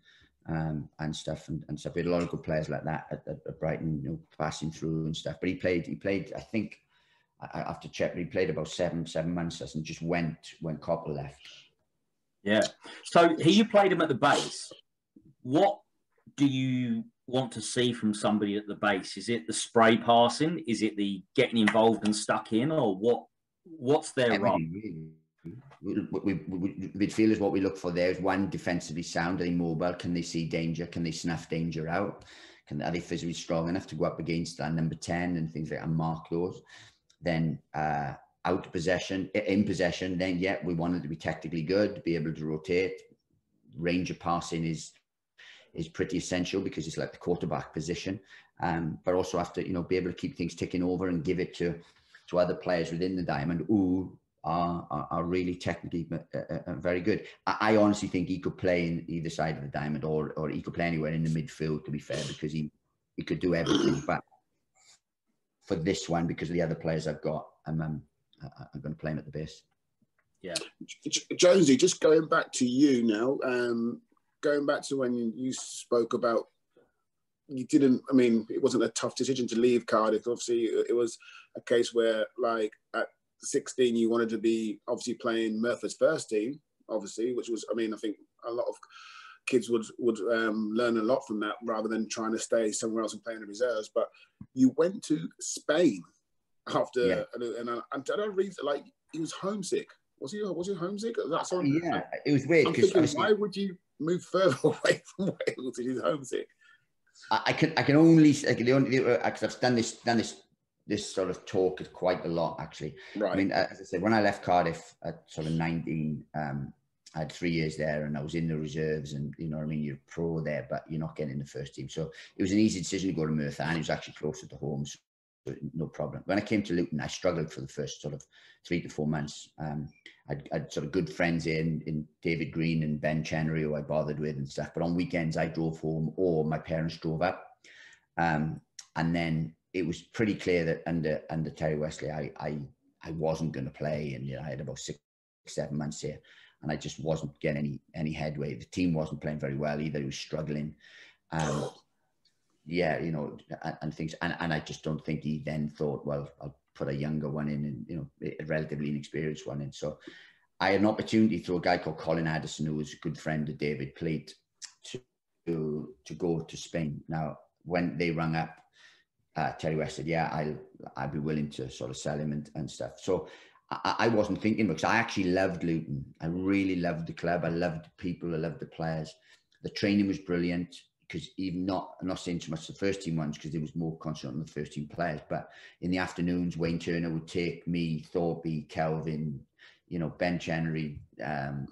and stuff. We had a lot of good players like that at Brighton, you know, passing through and stuff. But he played. I think I have to check, but he played about seven months and just went when Coppell left. Yeah. So you played him at the base. What do you want to see from somebody at the base? Is it the spray passing? Is it the getting involved and stuck in, or what's their role? Midfield is what we look for. There's one, defensively sound. Are they mobile? Can they see danger? Can they snuff danger out? Are they physically strong enough to go up against that number 10 and things like that and mark those? Then out possession, in possession, then yeah, we want it to be technically good, to be able to rotate. Range of passing is pretty essential because it's like the quarterback position. But also have to, you know, be able to keep things ticking over and give it to other players within the diamond who are really technically very good. I honestly think he could play in either side of the diamond, or he could play anywhere in the midfield, to be fair, because he could do everything. But for this one, because of the other players I've got, I'm going to play him at the base. Yeah. Jonesy, just going back to you now, going back to when you spoke about, it wasn't a tough decision to leave Cardiff. Obviously, it was a case where, like, at 16, you wanted to be obviously playing Merthyr's first team, obviously, which was, I think a lot of kids would learn a lot from that rather than trying to stay somewhere else and play in the reserves. But you went to Spain after, and I read, like, he was homesick. Was he homesick? Yeah, it was weird. I'm thinking, why would you move further away from Wales if he's homesick? I can only because I've done this sort of talk quite a lot actually. Right. I mean, as I said, when I left Cardiff at sort of 19, I had 3 years there, and I was in the reserves, and you know what I mean, you're pro there, but you're not getting in the first team. So it was an easy decision to go to Merthyr, and it was actually closer to home, so no problem. When I came to Luton, I struggled for the first sort of 3 to 4 months. I'd sort of good friends in David Green and Ben Chenery, who I bothered with and stuff. But on weekends, I drove home, or my parents drove up. And then it was pretty clear that under Terry Wesley, I wasn't going to play, and you know, I had about 6-7 months here, and I just wasn't getting any headway. The team wasn't playing very well either; it was struggling. Yeah, you know, and things, and I just don't think he then thought, well, I'll put a younger one in, and you know, a relatively inexperienced one in. So I had an opportunity through a guy called Colin Addison, who was a good friend of David Pleat, to go to Spain. Now, when they rang up, Terry West said, yeah, I'd be willing to sort of sell him and stuff. So I wasn't thinking, because I actually loved Luton. I really loved the club. I loved the people. I loved the players. The training was brilliant, because I'm not saying too much the first team ones, because there was more concentrated on the first team players. But in the afternoons, Wayne Turner would take me, Thorpe, Kelvin, you know, Ben Chenery,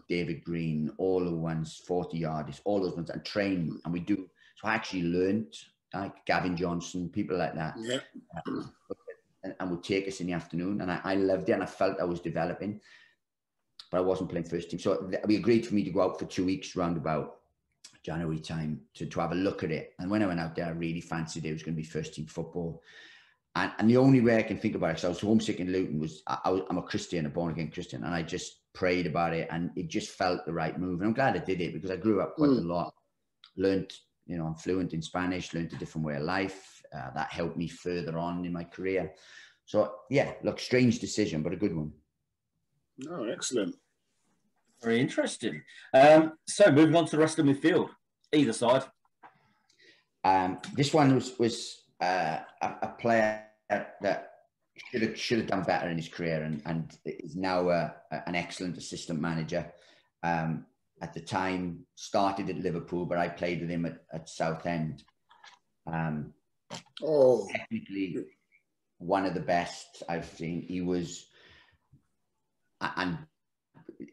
David Green, all the ones, 40-yarders, all those ones, and train. And we do. So I actually learned, like Gavin Johnson, people like that. Yeah. And would take us in the afternoon. And I loved it, and I felt I was developing, but I wasn't playing first team. So we agreed for me to go out for 2 weeks, round about January time, to have a look at it. And when I went out there, I really fancied it was going to be first team football. And the only way I can think about it, because I was homesick in Luton, was I'm a Christian, a born-again Christian, and I just prayed about it, and it just felt the right move. And I'm glad I did it, because I grew up quite a lot, learned, you know, I'm fluent in Spanish, learned a different way of life. That helped me further on in my career. So, yeah, look, strange decision, but a good one. Oh, excellent. Very interesting. So moving on to the rest of the midfield, either side. This one was a player that should have done better in his career, and is now an excellent assistant manager. At the time, started at Liverpool, but I played with him at Southend. Technically one of the best I've seen. He was, and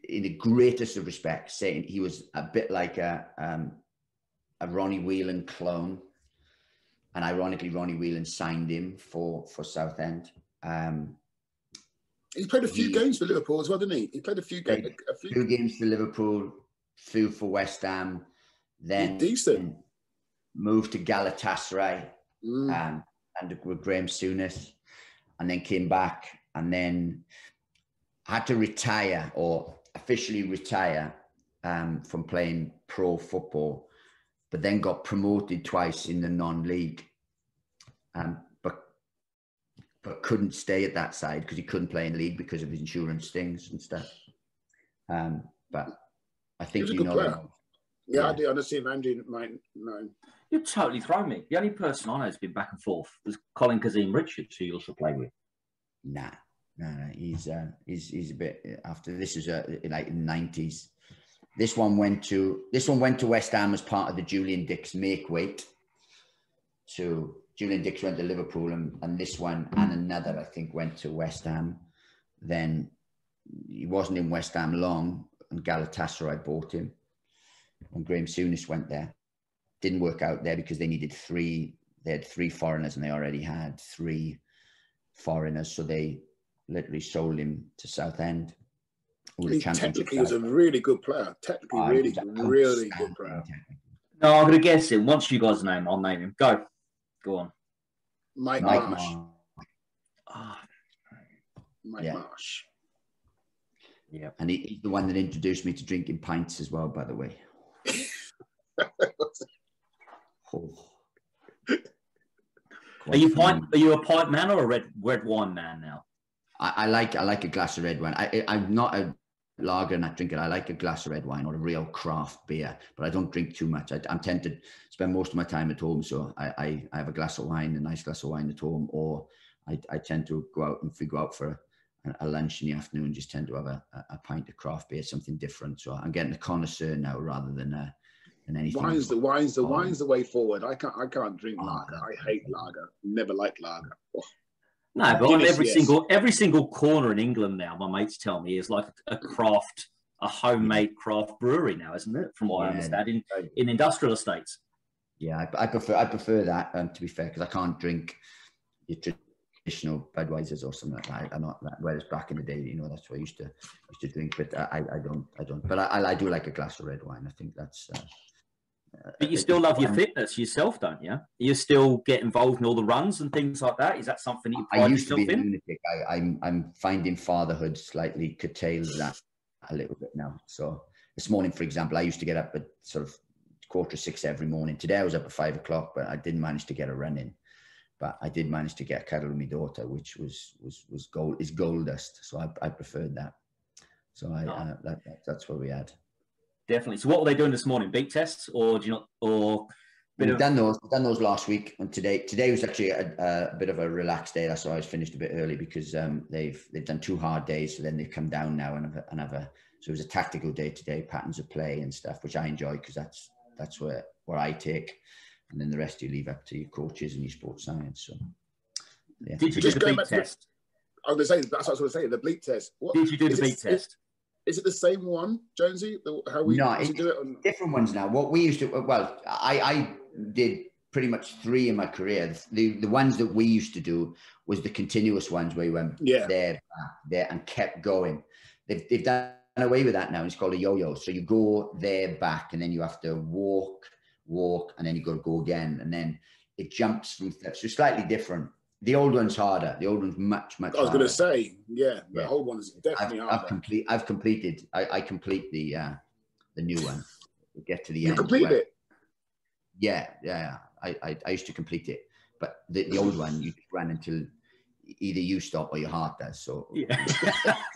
in the greatest of respects, saying he was a bit like a Ronnie Whelan clone. And ironically, Ronnie Whelan signed him for Southend. He played a few games for Liverpool as well, didn't he? He played a few games. A few games for Liverpool, few for West Ham, then decent. Moved to Galatasaray and with Graham Souness, and then came back, and then had to retire, or officially retire, from playing pro football, but then got promoted twice in the non-league, but couldn't stay at that side because he couldn't play in the league because of his insurance things and stuff. But I think he was a good player. Yeah, I do. I see him. Andrew might know. You're totally throwing me. The only person I know who's been back and forth was Colin Kazim Richards, who you also played with. Nah. He's a bit after. This is like in the 90s. This one went to West Ham as part of the Julian Dix make weight. So Julian Dix went to Liverpool, and this one and another, I think, went to West Ham. Then he wasn't in West Ham long, and Galatasaray bought him. And Graham Souness went there. Didn't work out there because they needed three. They had 3 foreigners, and they already had 3 foreigners. So they literally sold him to Southend. Technically, he was a really good player. Really good player. No, I'm going to guess it. Once you guys name, I'll name him. Go on. Mike Marsh. Mike yeah. Marsh. Yeah, and he's the one that introduced me to drinking pints as well, by the way. Are you a pint man or a red wine man now? I like a glass of red wine. I'm not a lager and I drink it. I like a glass of red wine or a real craft beer, but I don't drink too much. I tend to spend most of my time at home, so I have a glass of wine, a nice glass of wine at home, or I tend to go out, and if we go out for a lunch in the afternoon, just tend to have a pint of craft beer, something different. So I'm getting a connoisseur now rather than a and anything. Wine's the way forward. I can't drink lager. I hate lager. Never liked lager. Oh. No, but on every single corner in England now, my mates tell me, is like a homemade craft brewery now, isn't it? From what I understand, in industrial estates. Yeah, I prefer that, to be fair, because I can't drink your traditional Budweisers or something like that. I'm not that. Whereas back in the day, you know, that's what I used to drink. But I don't. But I do like a glass of red wine. I think that's. But you still love your fitness yourself, don't you? You still get involved in all the runs and things like that. Is that something you pride yourself in? I used to be a lunatic. I'm finding fatherhood slightly curtails that a little bit now. So this morning, for example, I used to get up at sort of 5:45 every morning. Today I was up at 5 o'clock, but I didn't manage to get a run in. But I did manage to get a cuddle with my daughter, which was gold dust. So I preferred that. So that's what we had. Definitely. So what were they doing this morning? Beak tests, or do you not? Or we've done those last week, and today was actually a bit of a relaxed day. That's why I was finished a bit early, because they've done 2 hard days, so then they've come down now and have a. So it was a tactical day today, patterns of play and stuff, which I enjoy, because that's where I take, and then the rest you leave up to your coaches and your sports science. So yeah. Did you do the beak test? I was going to say, that's what I was going to say, the bleak test. What, did you do the beak test? Is it the same one, Jonesy? How we used to do it? Different ones now. What we used to, well, I did pretty much 3 in my career. The ones that we used to do was the continuous ones where you went there, and kept going. They've done away with that now. It's called a yo-yo. So you go there, back, and then you have to walk, and then you got to go again, and then it jumps from steps. So slightly different. The old one's harder. The old one's much harder. I was going to say, the old one's definitely harder. I complete the new one. We get to the end. You complete it? Yeah. I used to complete it, but the old one you run until either you stop or your heart does. So yeah,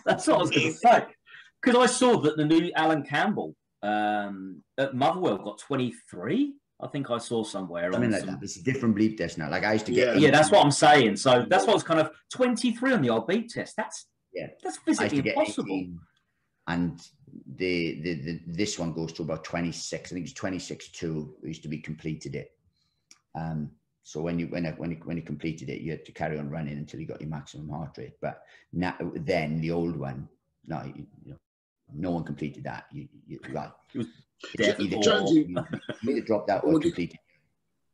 that's what I was going to say. Because I saw that the new Alan Campbell at Motherwell got 23. I think I saw somewhere. Something like that. It's a different bleep test now. Like I used to get. Yeah, that's what I'm saying. So that's what was kind of 23 on the old beat test. That's physically impossible. And this one goes to about 26. I think it's 26.2. We used to be completed it. So when you completed it, you had to carry on running until you got your maximum heart rate. But now, then the old one, no one completed that. You right. Either dropped out or completed.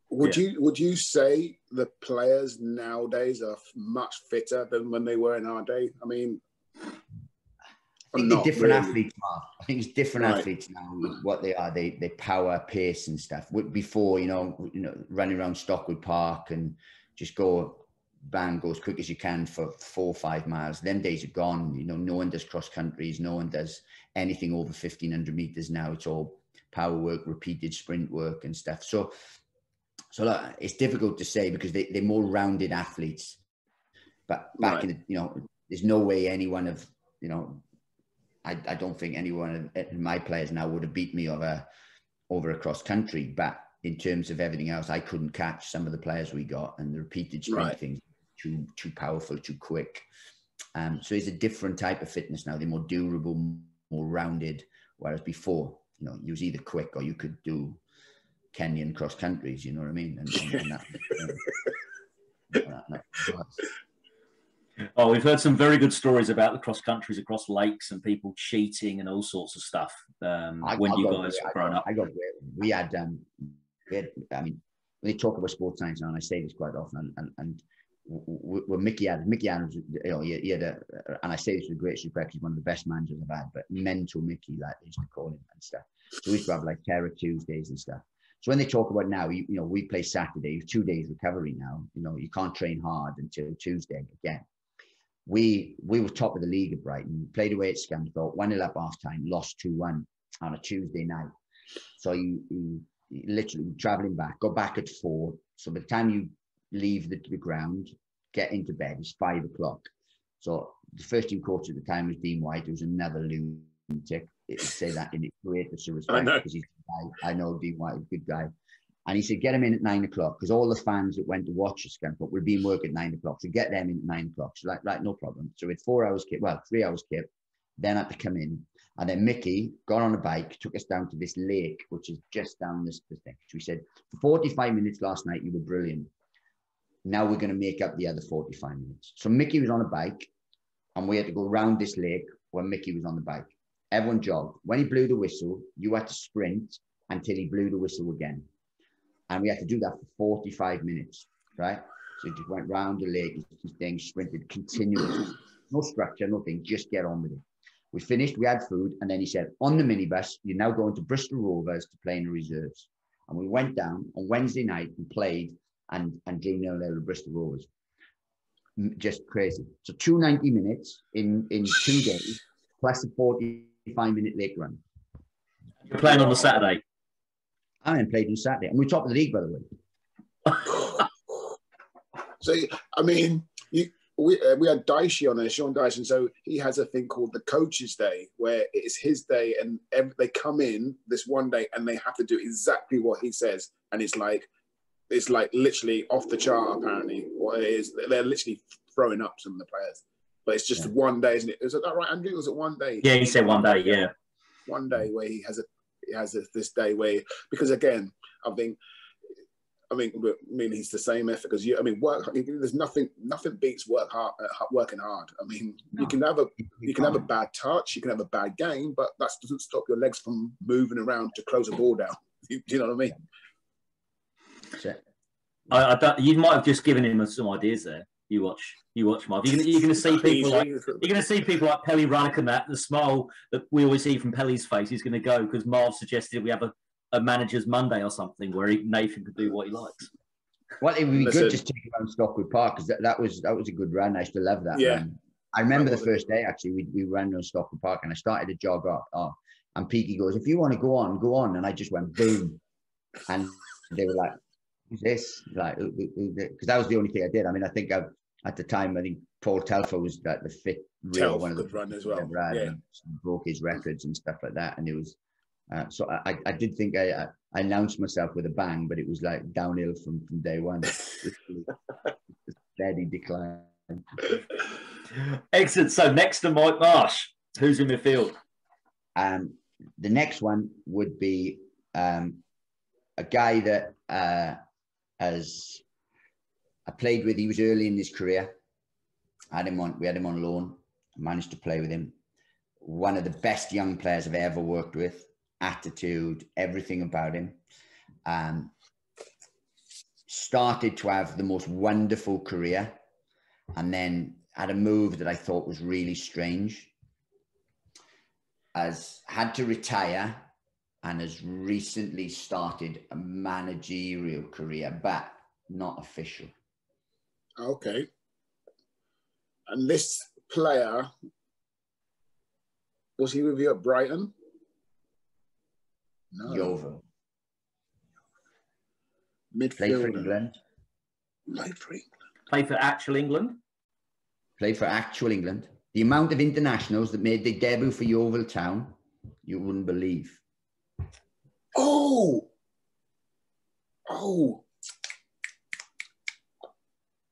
Would you say the players nowadays are much fitter than when they were in our day? I mean, I think they're different athletes. Mark. I think it's different athletes now. What they are, they power, pace, and stuff. Before, running around Stockwood Park and just go as quick as you can for 4 or 5 miles. Them days are gone. No one does cross countries. No one does anything over 1,500 meters now. It's all power work, repeated sprint work, and stuff. So look, it's difficult to say because they're more rounded athletes. But back in there's no way anyone of I don't think anyone of my players now would have beat me over a cross country. But in terms of everything else, I couldn't catch some of the players we got, and the repeated sprint things too powerful, too quick. So it's a different type of fitness now. They're more durable, more rounded. Whereas before, you was either quick or you could do Kenyan cross countries. You know what I mean? Oh, we've heard some very good stories about the cross countries across lakes and people cheating and all sorts of stuff. When you guys were growing up, we had. I mean, when they talk about sports science now, and I say this quite often, and with Micky Adams, he had and I say this with great respect, he's one of the best managers I've had, but mental Micky, like they used to call him and stuff. So we used to have like Terror Tuesdays and stuff. So when they talk about now, we play Saturday, 2 days recovery now. You can't train hard until Tuesday again. We were top of the league at Brighton, played away at Scunthorpe, 1-0 up half time, lost 2-1 on a Tuesday night. So you literally traveling back, got back at 4. So by the time you leave the ground, get into bed, it's 5 o'clock. So the first team coach at the time was Dean White, who was another lunatic. It would say that in its greatest respect, because he's a guy. I know Dean White, a good guy. And he said, get him in at 9 o'clock, because all the fans that went to watch us Scunthorpe will be in work at 9 o'clock. So get them in at 9 o'clock. So right, no problem. So we had 4 hours kit, 3 hours kit. Then had to come in. And then Mickey got on a bike, took us down to this lake, which is just down this thing. So he said, for 45 minutes last night, you were brilliant. Now we're going to make up the other 45 minutes. So Mickey was on a bike, and we had to go around this lake where Mickey was on the bike. Everyone jogged. When he blew the whistle, you had to sprint until he blew the whistle again. And we had to do that for 45 minutes, right? So he just went round the lake, his thing, sprinted continuously. No structure, nothing, just get on with it. We finished, we had food, and then he said, on the minibus, you're now going to Bristol Rovers to play in the reserves. And we went down on Wednesday night and played and drew 0-0 to Bristol Rovers. Just crazy. So 290 minutes in 2 days, plus a 45-minute lake run. You're playing on the Saturday? I haven't played on Saturday. And we're top of the league, by the way. So, I mean, we had Dicey on there, Sean Dyson. So he has a thing called the Coach's Day, where it's his day, and they come in this one day and they have to do exactly what he says. And it's like literally off the chart, apparently. What it is, they're literally throwing up some of the players. But it's just one day, isn't it? Is that right, Andrew? Was it one day? Yeah, he said one day, yeah. One day where he has this day where, because again, I mean, he's the same effort because work. There's nothing beats working hard. I mean, no. you can have a bad touch, you can have a bad game, but that doesn't stop your legs from moving around to close a ball down. Do you know what I mean? Sure. You might have just given him some ideas there. You watch, Marv. You're going to see people like Pelly Rannick and that. The smile that we always see from Pelly's face is going to go because Marv suggested we have a manager's Monday or something where Nathan could do what he likes. Well, it would be good just to take around Stockwood Park because that was a good run. I used to love that run. I remember the first day actually we ran on Stockwood Park and I started to jog up. And Peaky goes, if you want to go on. And I just went boom. And they were like, who's this? Like, because that was the only thing I did. I mean, I think at the time, I think Paul Telfer was the fit real one of the run as well. Broke his records and stuff like that. And it was so I did think I announced myself with a bang, but it was like downhill from day one. Steady decline. Excellent. So next to Mike Marsh, who's in midfield? The next one would be a guy that I played with. He was early in his career. We had him on loan. I managed to play with him. One of the best young players I've ever worked with. Attitude, everything about him. Started to have the most wonderful career, and then had a move that I thought was really strange. Had to retire, and has recently started a managerial career, but not official. Okay. And this player, was he with you at Brighton? No. Yeovil. Midfield. Played for England. Played for actual England? Played for actual England. The amount of internationals that made their debut for Luton Town, you wouldn't believe. Oh!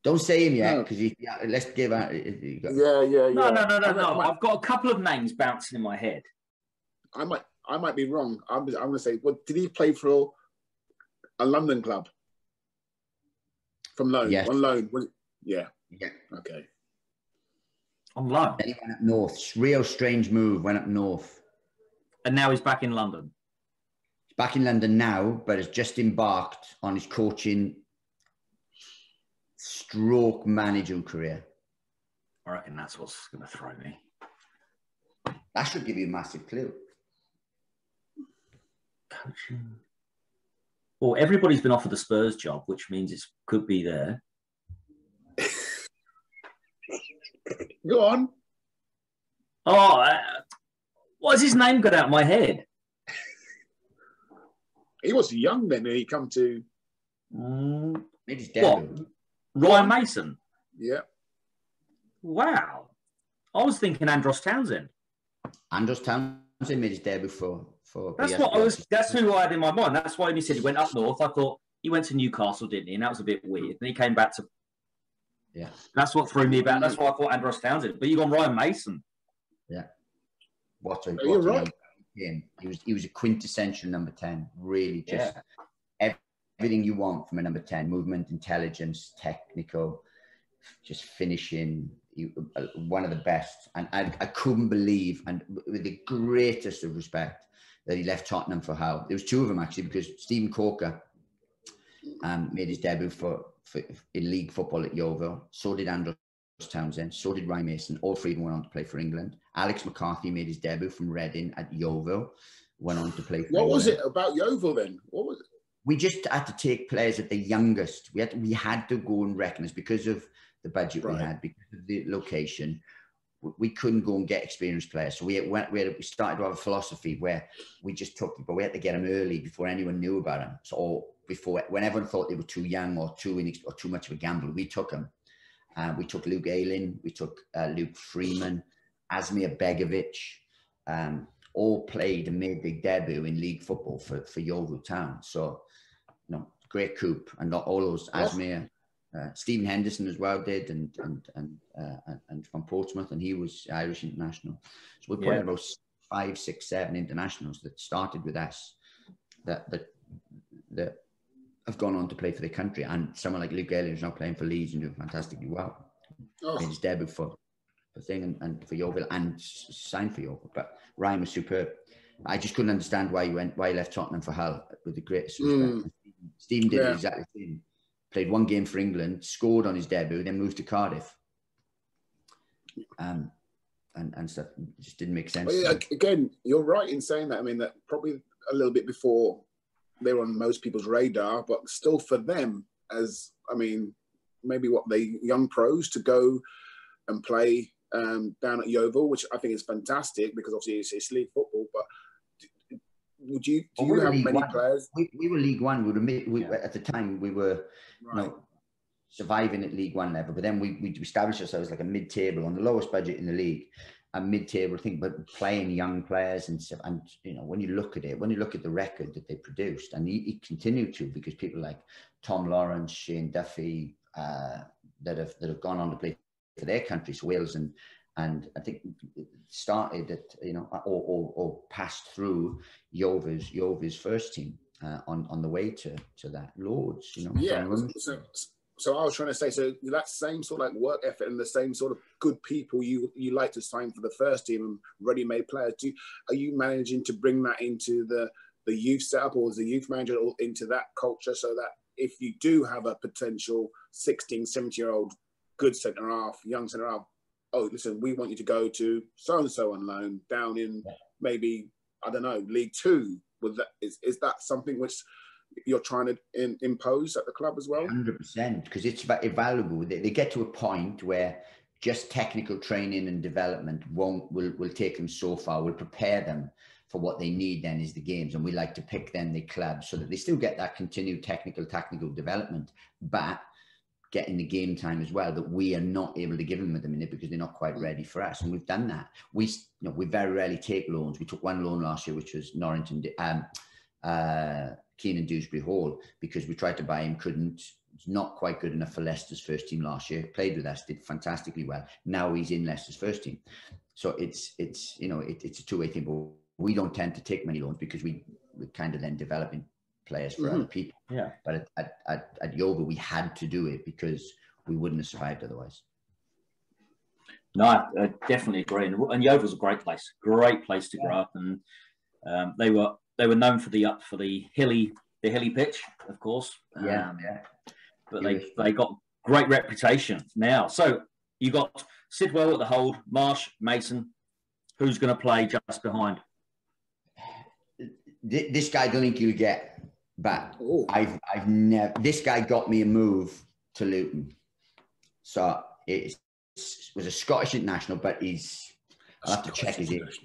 Don't say him yet, because let's give out. Yeah. No. I've got a couple of names bouncing in my head. I might be wrong. I'm going to say, well, did he play for a London club? From loan? Yes. On loan? Yeah. Okay. On loan? Then he went up north. Real strange move, went up north. And now he's back in London? He's back in London now, but has just embarked on his coaching stroke managerial career. I reckon that's what's going to throw me. That should give you a massive clue. Coaching. Well, everybody's been offered the Spurs job, which means it could be there. Go on. Why's his name got out of my head? He was young then. He come to. What? Ryan Mason. Yeah. Wow. I was thinking Andros Townsend. Andros Townsend made his debut for That's who I had in my mind. That's why when he said he went up north, I thought he went to Newcastle, didn't he? And that was a bit weird. Then he came back to. Yeah. That's what threw me back. That's why I thought Andros Townsend. But you gone Ryan Mason. Yeah. You're right. He was a quintessential number 10. Really, just everything you want from a number 10: movement, intelligence, technical, just finishing. One of the best. And I couldn't believe, and with the greatest of respect, that he left Tottenham for Hull. There was two of them actually, because Stephen Corker made his debut in league football at Yeovil. So did Andros Townsend. So did Ryan Mason. All three of them went on to play for England. Alex McCarthy made his debut from Reading at Yeovil. Went on to play for England. Was it about Yeovil then? What was it? We just had to take players at the youngest. We had to go and reckon us because of the budget we had, because of the location. We couldn't go and get experienced players. So we started to have a philosophy where we just took them, but we had to get them early before anyone knew about them. So when everyone thought they were too young or too much of a gamble, we took them. We took Luke Ayling, we took Luke Freeman, Asmir Begovic, all played and made their debut in league football for Yeovil Town. So, great coup. And all those, Asmir, Stephen Henderson as well did, and from Portsmouth, and he was Irish international. So we're putting about 5, 6, 7 internationals that started with us that have gone on to play for the country, and someone like Luke Ayling is now playing for Leeds and doing fantastically well. Made his debut for thing and for Yeovil, and signed for Yeovil. But Ryan was superb. I just couldn't understand why he left Tottenham for Hull, with the greatest respect. Stephen did exactly the same. Played one game for England, scored on his debut, then moved to Cardiff. And stuff. It just didn't make sense. Well, again, you're right in saying that. I mean, that probably a little bit before they were on most people's radar, but still for them, maybe they young pros to go and play down at Yeovil, which I think is fantastic, because obviously it's league football. But do you have many players? We were League One. At the time we were surviving at League One level, but then we established ourselves like a mid-table on the lowest budget in the league, a mid-table thing, but playing young players and stuff. And when you look at the record that they produced, and he continued to, because people like Tom Lawrence, Shane Duffy, that have gone on to play for their countries, Wales and I think it started at or passed through Yeovil's first team on the way to that, loads. So I was trying to say, so that same sort of like work effort and the same sort of good people you like to sign for the first team and ready-made players, are you managing to bring that into the youth setup, or as the youth manager, or into that culture, so that if you do have a potential 16, 17-year-old good centre-half, young centre-half, oh, listen, we want you to go to so-and-so on loan down in maybe, I don't know, League Two. Is that something which you're trying to impose at the club as well? 100%, because it's valuable. They get to a point where just technical training and development will take them so far, will prepare them for what they need then is the games. And we like to pick then the clubs so that they still get that continued tactical development, but getting the game time as well that we are not able to give them at the minute because they're not quite ready for us. And we've done that. We very rarely take loans. We took one loan last year, which was Norrington, Keenan Dewsbury Hall, because we tried to buy him, couldn't. He's not quite good enough for Leicester's first team last year. Played with us, did fantastically well. Now he's in Leicester's first team. So it's a two-way thing. But we don't tend to take many loans because we're kind of then developing players for other people. Yeah. But at Yeovil, we had to do it because we wouldn't have survived otherwise. No, I definitely agree. And Yeovil's a great place to grow up. And they were known for the hilly pitch, of course. But they got great reputation now. So you got Sidwell at the hold, Marsh, Mason. Who's going to play just behind? This guy I don't think you'll get. But I've never. This guy got me a move to Luton, so it was a Scottish international. But I'll have to check his age.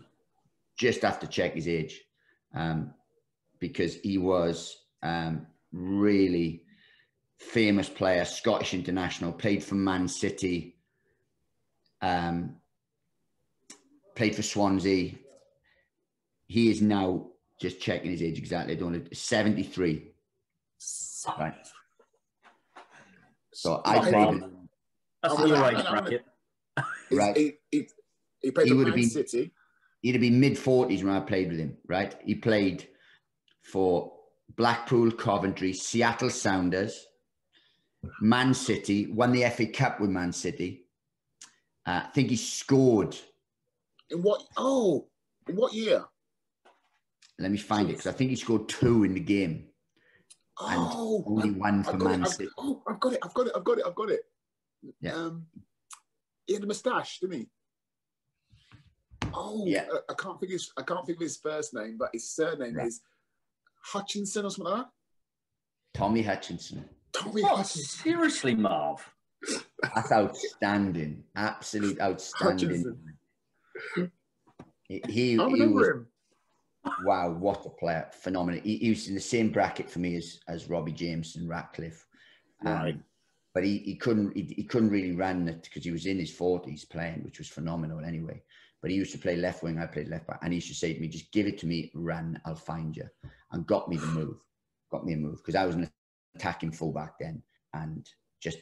Just have to check his age, because he was really famous player, Scottish international. Played for Man City. Played for Swansea. He is now. Just checking his age exactly. I don't know. 73. Right. So I played. That's the age bracket. Right. He played for Man City. he'd have been mid-40s when I played with him, right? He played for Blackpool, Coventry, Seattle Sounders, Man City, won the FA Cup with Man City. I think he scored. In what year? Let me find it, because I think he scored 2 in the game. And only 1 for Man City. I've got it. Yeah. He had a moustache, didn't he? Yeah. I can't think of his first name, but his surname is Hutchinson or something like that. Tommy Hutchinson. Hutchinson. Seriously, Marv? That's outstanding. Absolute outstanding. He was him. Wow, what a player. Phenomenal. He was in the same bracket for me as Robbie James and Radcliffe. Right. But he couldn't really run it because he was in his 40s playing, which was phenomenal anyway. But he used to play left wing, I played left back. And he used to say to me, just give it to me, run, I'll find you. And got me a move, because I was an attacking fullback then. And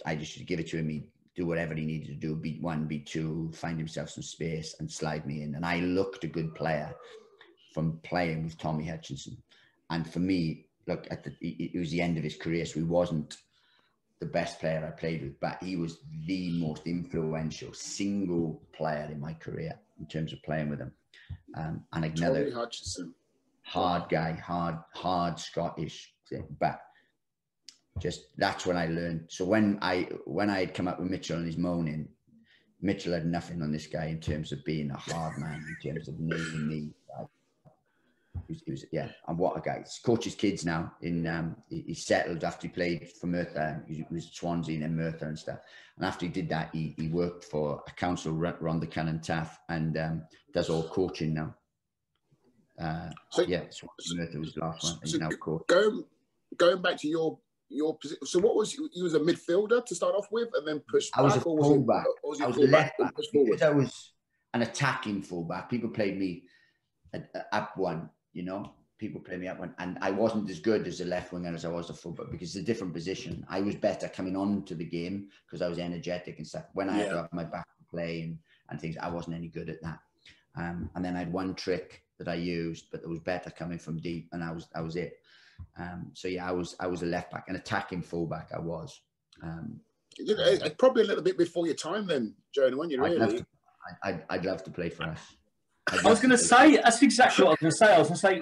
I just should give it to him, he'd do whatever he needed to do, beat 1, beat 2, find himself some space and slide me in. And I looked a good player from playing with Tommy Hutchinson. And for me, look, it was the end of his career, so he wasn't the best player I played with, but he was the most influential single player in my career in terms of playing with him. And another Tommy Hutchinson, hard guy, hard Scottish, but just that's when I learned. So when I had come up with Mitchell and his moaning, Mitchell had nothing on this guy in terms of being a hard man, in terms of naming me. He was, and what a guy. He coaches kids now. He settled after he played for Merthyr. He was Swansea and then Merthyr and stuff. And after he did that, he worked for a council run the Can and Taff and does all coaching now. Swansea Merthyr was the last one. He's now coach. Going back to your position. So what was you was a midfielder to start off with, and then push back? I was a fullback. I was a left back because I was an attacking fullback. People played me up one. You know, people play me up one, and I wasn't as good as a left winger as I was a fullback because it's a different position. I was better coming on to the game because I was energetic and stuff. When I had to have my back to play and things, I wasn't any good at that. And then I had one trick that I used, but it was better coming from deep, and I was it. I was a left back, an attacking fullback. I was. Probably a little bit before your time, then, Jonah. When you really, I'd love to play for us. I was going to say, that's exactly what I was going to say.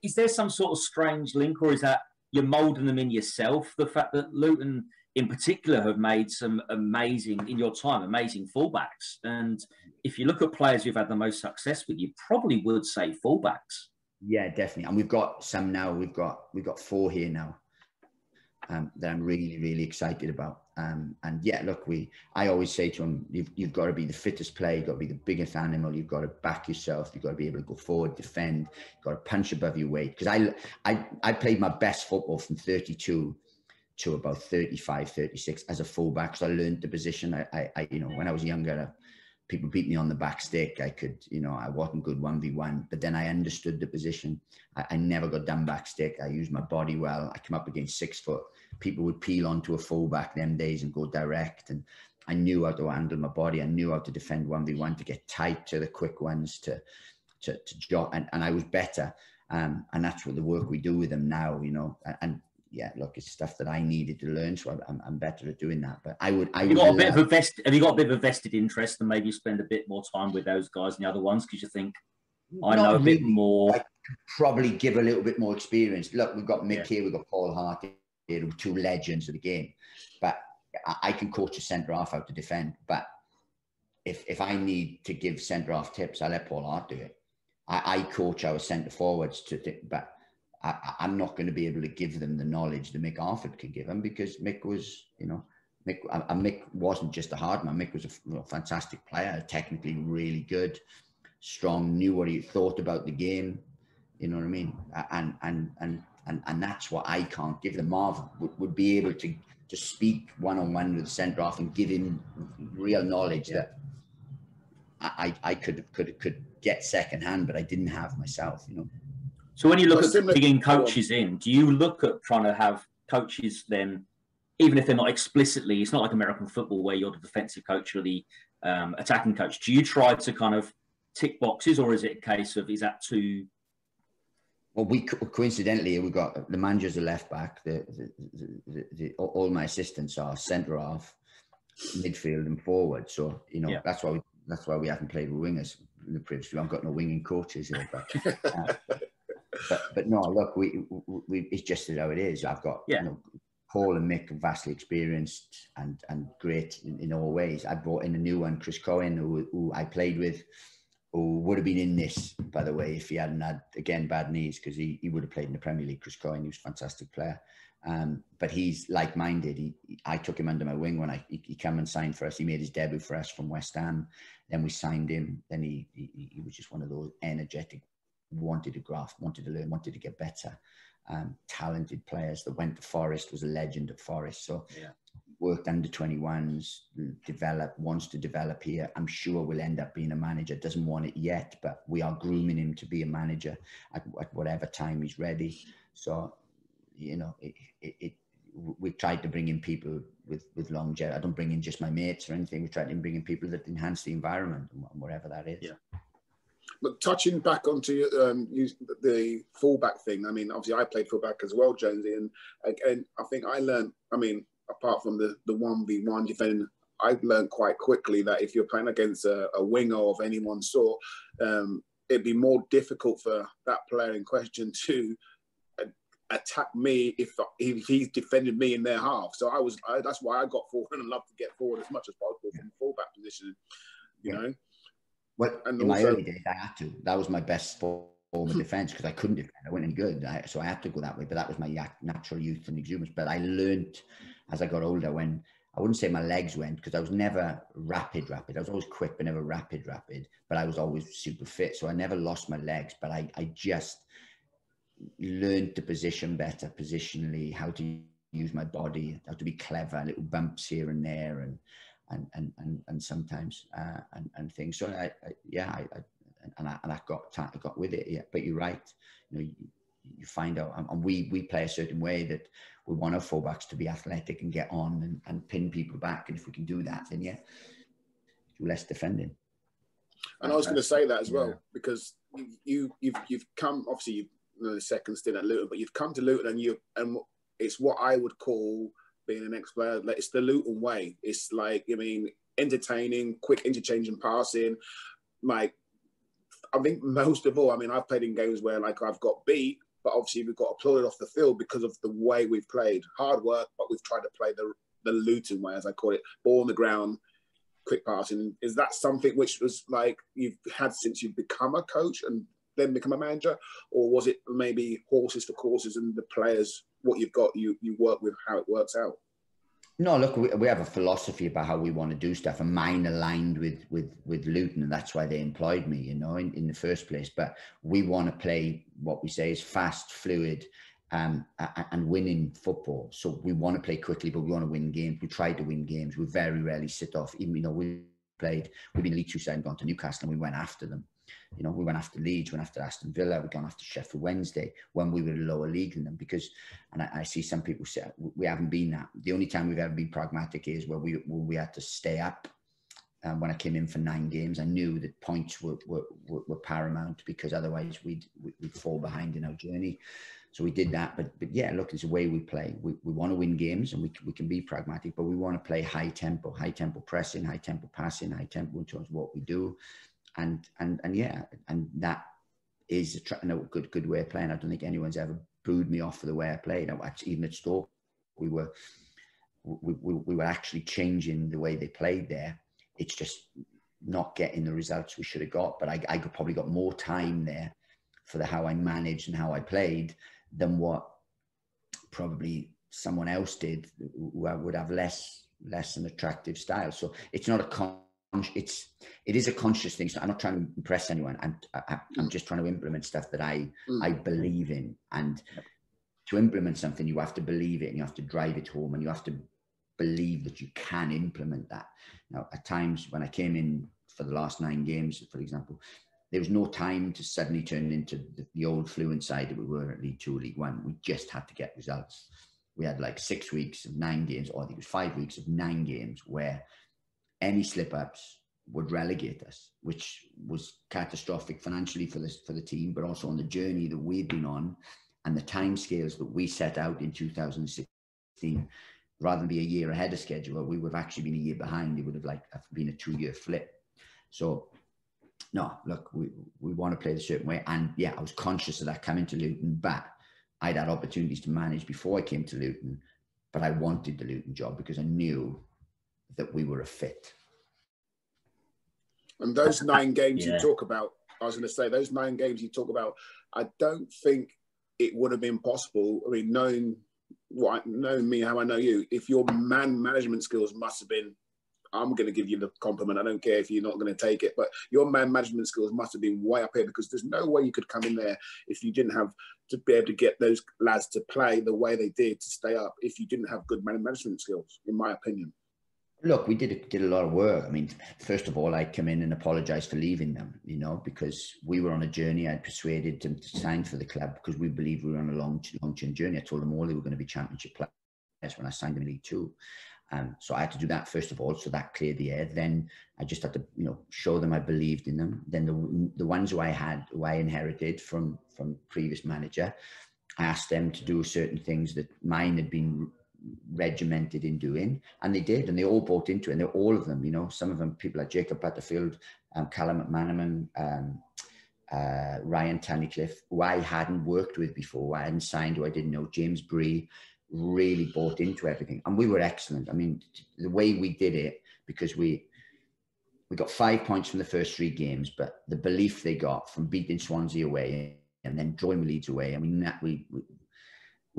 Is there some sort of strange link, or is that you're moulding them in yourself? The fact that Luton in particular have made some amazing fullbacks. And if you look at players who've had the most success with, you probably would say fullbacks. Yeah, definitely. And we've got some now. We've got 4 here now that I'm really, really excited about. Look, I always say to them, you've got to be the fittest player, you've got to be the biggest animal, you've got to back yourself, you've got to be able to go forward, defend, you've got to punch above your weight. Because I played my best football from 32 to about 35, 36 as a fullback. So I learned the position. I when I was younger, people beat me on the back stick. I wasn't good 1v1, but then I understood the position. I never got done back stick. I used my body well. I come up against 6 foot. People would peel onto a fullback them days and go direct. And I knew how to handle my body. I knew how to defend 1v1, to get tight to the quick ones, to jog. And I was better. And that's what the work we do with them now, look, it's stuff that I needed to learn, so I'm better at doing that. But have you got a bit of a vested interest, and maybe you spend a bit more time with those guys and the other ones because you think I know a bit more? I could probably give a little bit more experience. Look, we've got Mick here, we've got Paul Hart here, 2 legends of the game. But I can coach a centre half how to defend. But if I need to give centre half tips, I let Paul Hart do it. I coach our centre forwards but I'm not going to be able to give them the knowledge that Mick Arford could give them, because Mick was, Mick wasn't just a hard man. Mick was a fantastic player, technically really good, strong, knew what he thought about the game. You know what I mean? And that's what I can't give them. Marv would be able to speak one-on-one with the centre half and give him real knowledge that I could get second hand, but I didn't have myself, So when you look at bringing coaches in, do you look at trying to have coaches then, even if they're not explicitly, it's not like American football where you're the defensive coach or the attacking coach. Do you try to kind of tick boxes, or is it a case of, is that too? Well, we coincidentally, we got the manager's a left back. All my assistants are centre half, midfield, and forward. So that's why we haven't played with wingers in the previous. We haven't got no winging coaches here, but no, look, we it's just how it is. I've got Paul and Mick are vastly experienced and great in all ways. I brought in a new one, Chris Cohen, who I played with, who would have been in this, by the way, if he hadn't had, again, bad knees, because he would have played in the Premier League. Chris Cohen, he was a fantastic player. But he's like-minded. I took him under my wing when he came and signed for us. He made his debut for us from West Ham. Then we signed him. Then he was just one of those energetic, wanted to graft, wanted to learn, wanted to get better. Talented players that went to Forest, was a legend at Forest. So worked under 21s, wants to develop here. I'm sure will end up being a manager. Doesn't want it yet, but we are grooming him to be a manager at whatever time he's ready. So, we tried to bring in people with longevity. I don't bring in just my mates or anything. We tried to bring in people that enhance the environment, whatever that is. Yeah. But touching back onto the fullback thing, I mean, obviously I played fullback as well, Jonesy, and I think I learned, I mean, apart from the 1v1 defending, I learned quite quickly that if you're playing against a winger of any one sort, it'd be more difficult for that player in question to attack me if he's defended me in their half. So that's why I got forward and love to get forward as much as possible from the fullback position, you know. Well, and in my early days, I had to. That was my best form of defence because I couldn't defend. I wasn't any good. So I had to go that way. But that was my natural youth and exuberance. But I learned as I got older when, I wouldn't say my legs went because I was never rapid. I was always quick, but never rapid. But I was always super fit. So I never lost my legs. But I just learned to position better, positionally, how to use my body, how to be clever, little bumps here and there, and sometimes and things. So I got with it. Yeah, but you're right. You find out, and we play a certain way that we want our fullbacks to be athletic and get on and pin people back. And if we can do that, then do less defending. And I was going to say that as well, because you've come, obviously the second stint at Luton, but you've come to Luton and it's what I would call, being an ex-player, like, it's the Luton way. It's like, I mean, entertaining, quick interchange and passing. Like, I think most of all, I mean, I've played in games where like I've got beat, but obviously we've got applauded off the field because of the way we've played. Hard work, but we've tried to play the Luton way, as I call it, ball on the ground, quick passing. Is that something which was like you've had since you've become a coach and then become a manager, or was it maybe horses for courses and the players, what you've got, you work with how it works out? No, look, we have a philosophy about how we want to do stuff, and mine aligned with Luton, and that's why they employed me, in the first place. But we want to play what we say is fast, fluid, and winning football. So we want to play quickly, but we want to win games. We try to win games. We very rarely sit off. Even, we've been League Two side and gone to Newcastle, and we went after them. We went after Leeds, went after Aston Villa, we've gone after Sheffield Wednesday when we were in a lower league than them, because, and I see some people say we haven't been that. The only time we've ever been pragmatic is where we had to stay up. When I came in for 9 games, I knew that points were paramount, because otherwise we'd fall behind in our journey. So we did that. But yeah, look, it's the way we play. We want to win games, and we can be pragmatic, but we want to play high tempo pressing, high tempo passing, high tempo in terms of what we do. And that is a good way of playing. I don't think anyone's ever booed me off for the way I played. Even at Stoke, we were actually changing the way they played there. It's just not getting the results we should have got. But I probably got more time there for how I managed and how I played than what probably someone else did who would have less an attractive style. So it's not it is a conscious thing. So I'm not trying to impress anyone. I'm just trying to implement stuff that I believe in. And to implement something, you have to believe it, and you have to drive it home, and you have to believe that you can implement that. Now, at times when I came in for the last 9 games, for example, there was no time to suddenly turn into the old fluent side that we were at League 2, League 1. We just had to get results. We had like 6 weeks of 9 games, or I think it was 5 weeks of 9 games, where any slip-ups, would relegate us, which was catastrophic financially for the team, but also on the journey that we've been on and the timescales that we set out in 2016. Rather than be a year ahead of schedule, we would have actually been a year behind. It would have been a 2-year flip. So, no, look, we want to play the certain way. And yeah, I was conscious of that coming to Luton, but I'd had opportunities to manage before I came to Luton. But I wanted the Luton job because I knew that we were a fit. And those 9 games you talk about, I was going to say, those 9 games you talk about, I don't think it would have been possible. I mean, knowing me, how I know you, if your man management skills must have been, I'm going to give you the compliment. I don't care if you're not going to take it, but your man management skills must have been way up here, because there's no way you could come in there if you didn't have to be able to get those lads to play the way they did to stay up, if you didn't have good man management skills, in my opinion. Look, we did a lot of work. I mean, first of all, I come in and apologise for leaving them, because we were on a journey. I persuaded them to sign for the club because we believed we were on a long-term journey. I told them all they were going to be championship players when I signed them in League Two. So I had to do that first of all, so that cleared the air. Then I just had to, show them I believed in them. Then the ones who I inherited from previous manager, I asked them to do certain things that mine had been regimented in doing, and they did, and they all bought into it. And they're all of them, some of them people like Jacob Butterfield, Callum McManaman, Ryan Tunnicliffe, who I hadn't worked with before, who I hadn't signed, who I didn't know, James Bree, really bought into everything, and we were excellent. I mean, the way we did it, because we got 5 points from the first 3 games, but the belief they got from beating Swansea away and then drawing with Leeds away, I mean, that we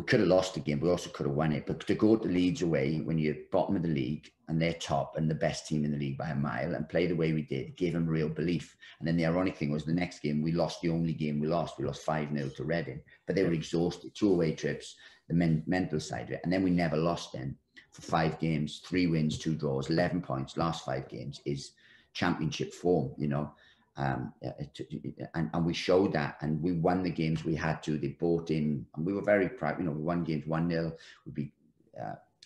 could have lost the game, but we also could have won it. But to go to Leeds away when you're bottom of the league and they're top and the best team in the league by a mile, and play the way we did, gave them real belief. And then the ironic thing was the next game, we lost the only game we lost. We lost 5-0 to Reading, but they were exhausted. 2 away trips, the mental side of it. And then we never lost then for 5 games, 3 wins, 2 draws, 11 points, last 5 games is championship form, and we showed that, and we won the games we had to. They bought in, and we were very proud. We won games 1-0. We beat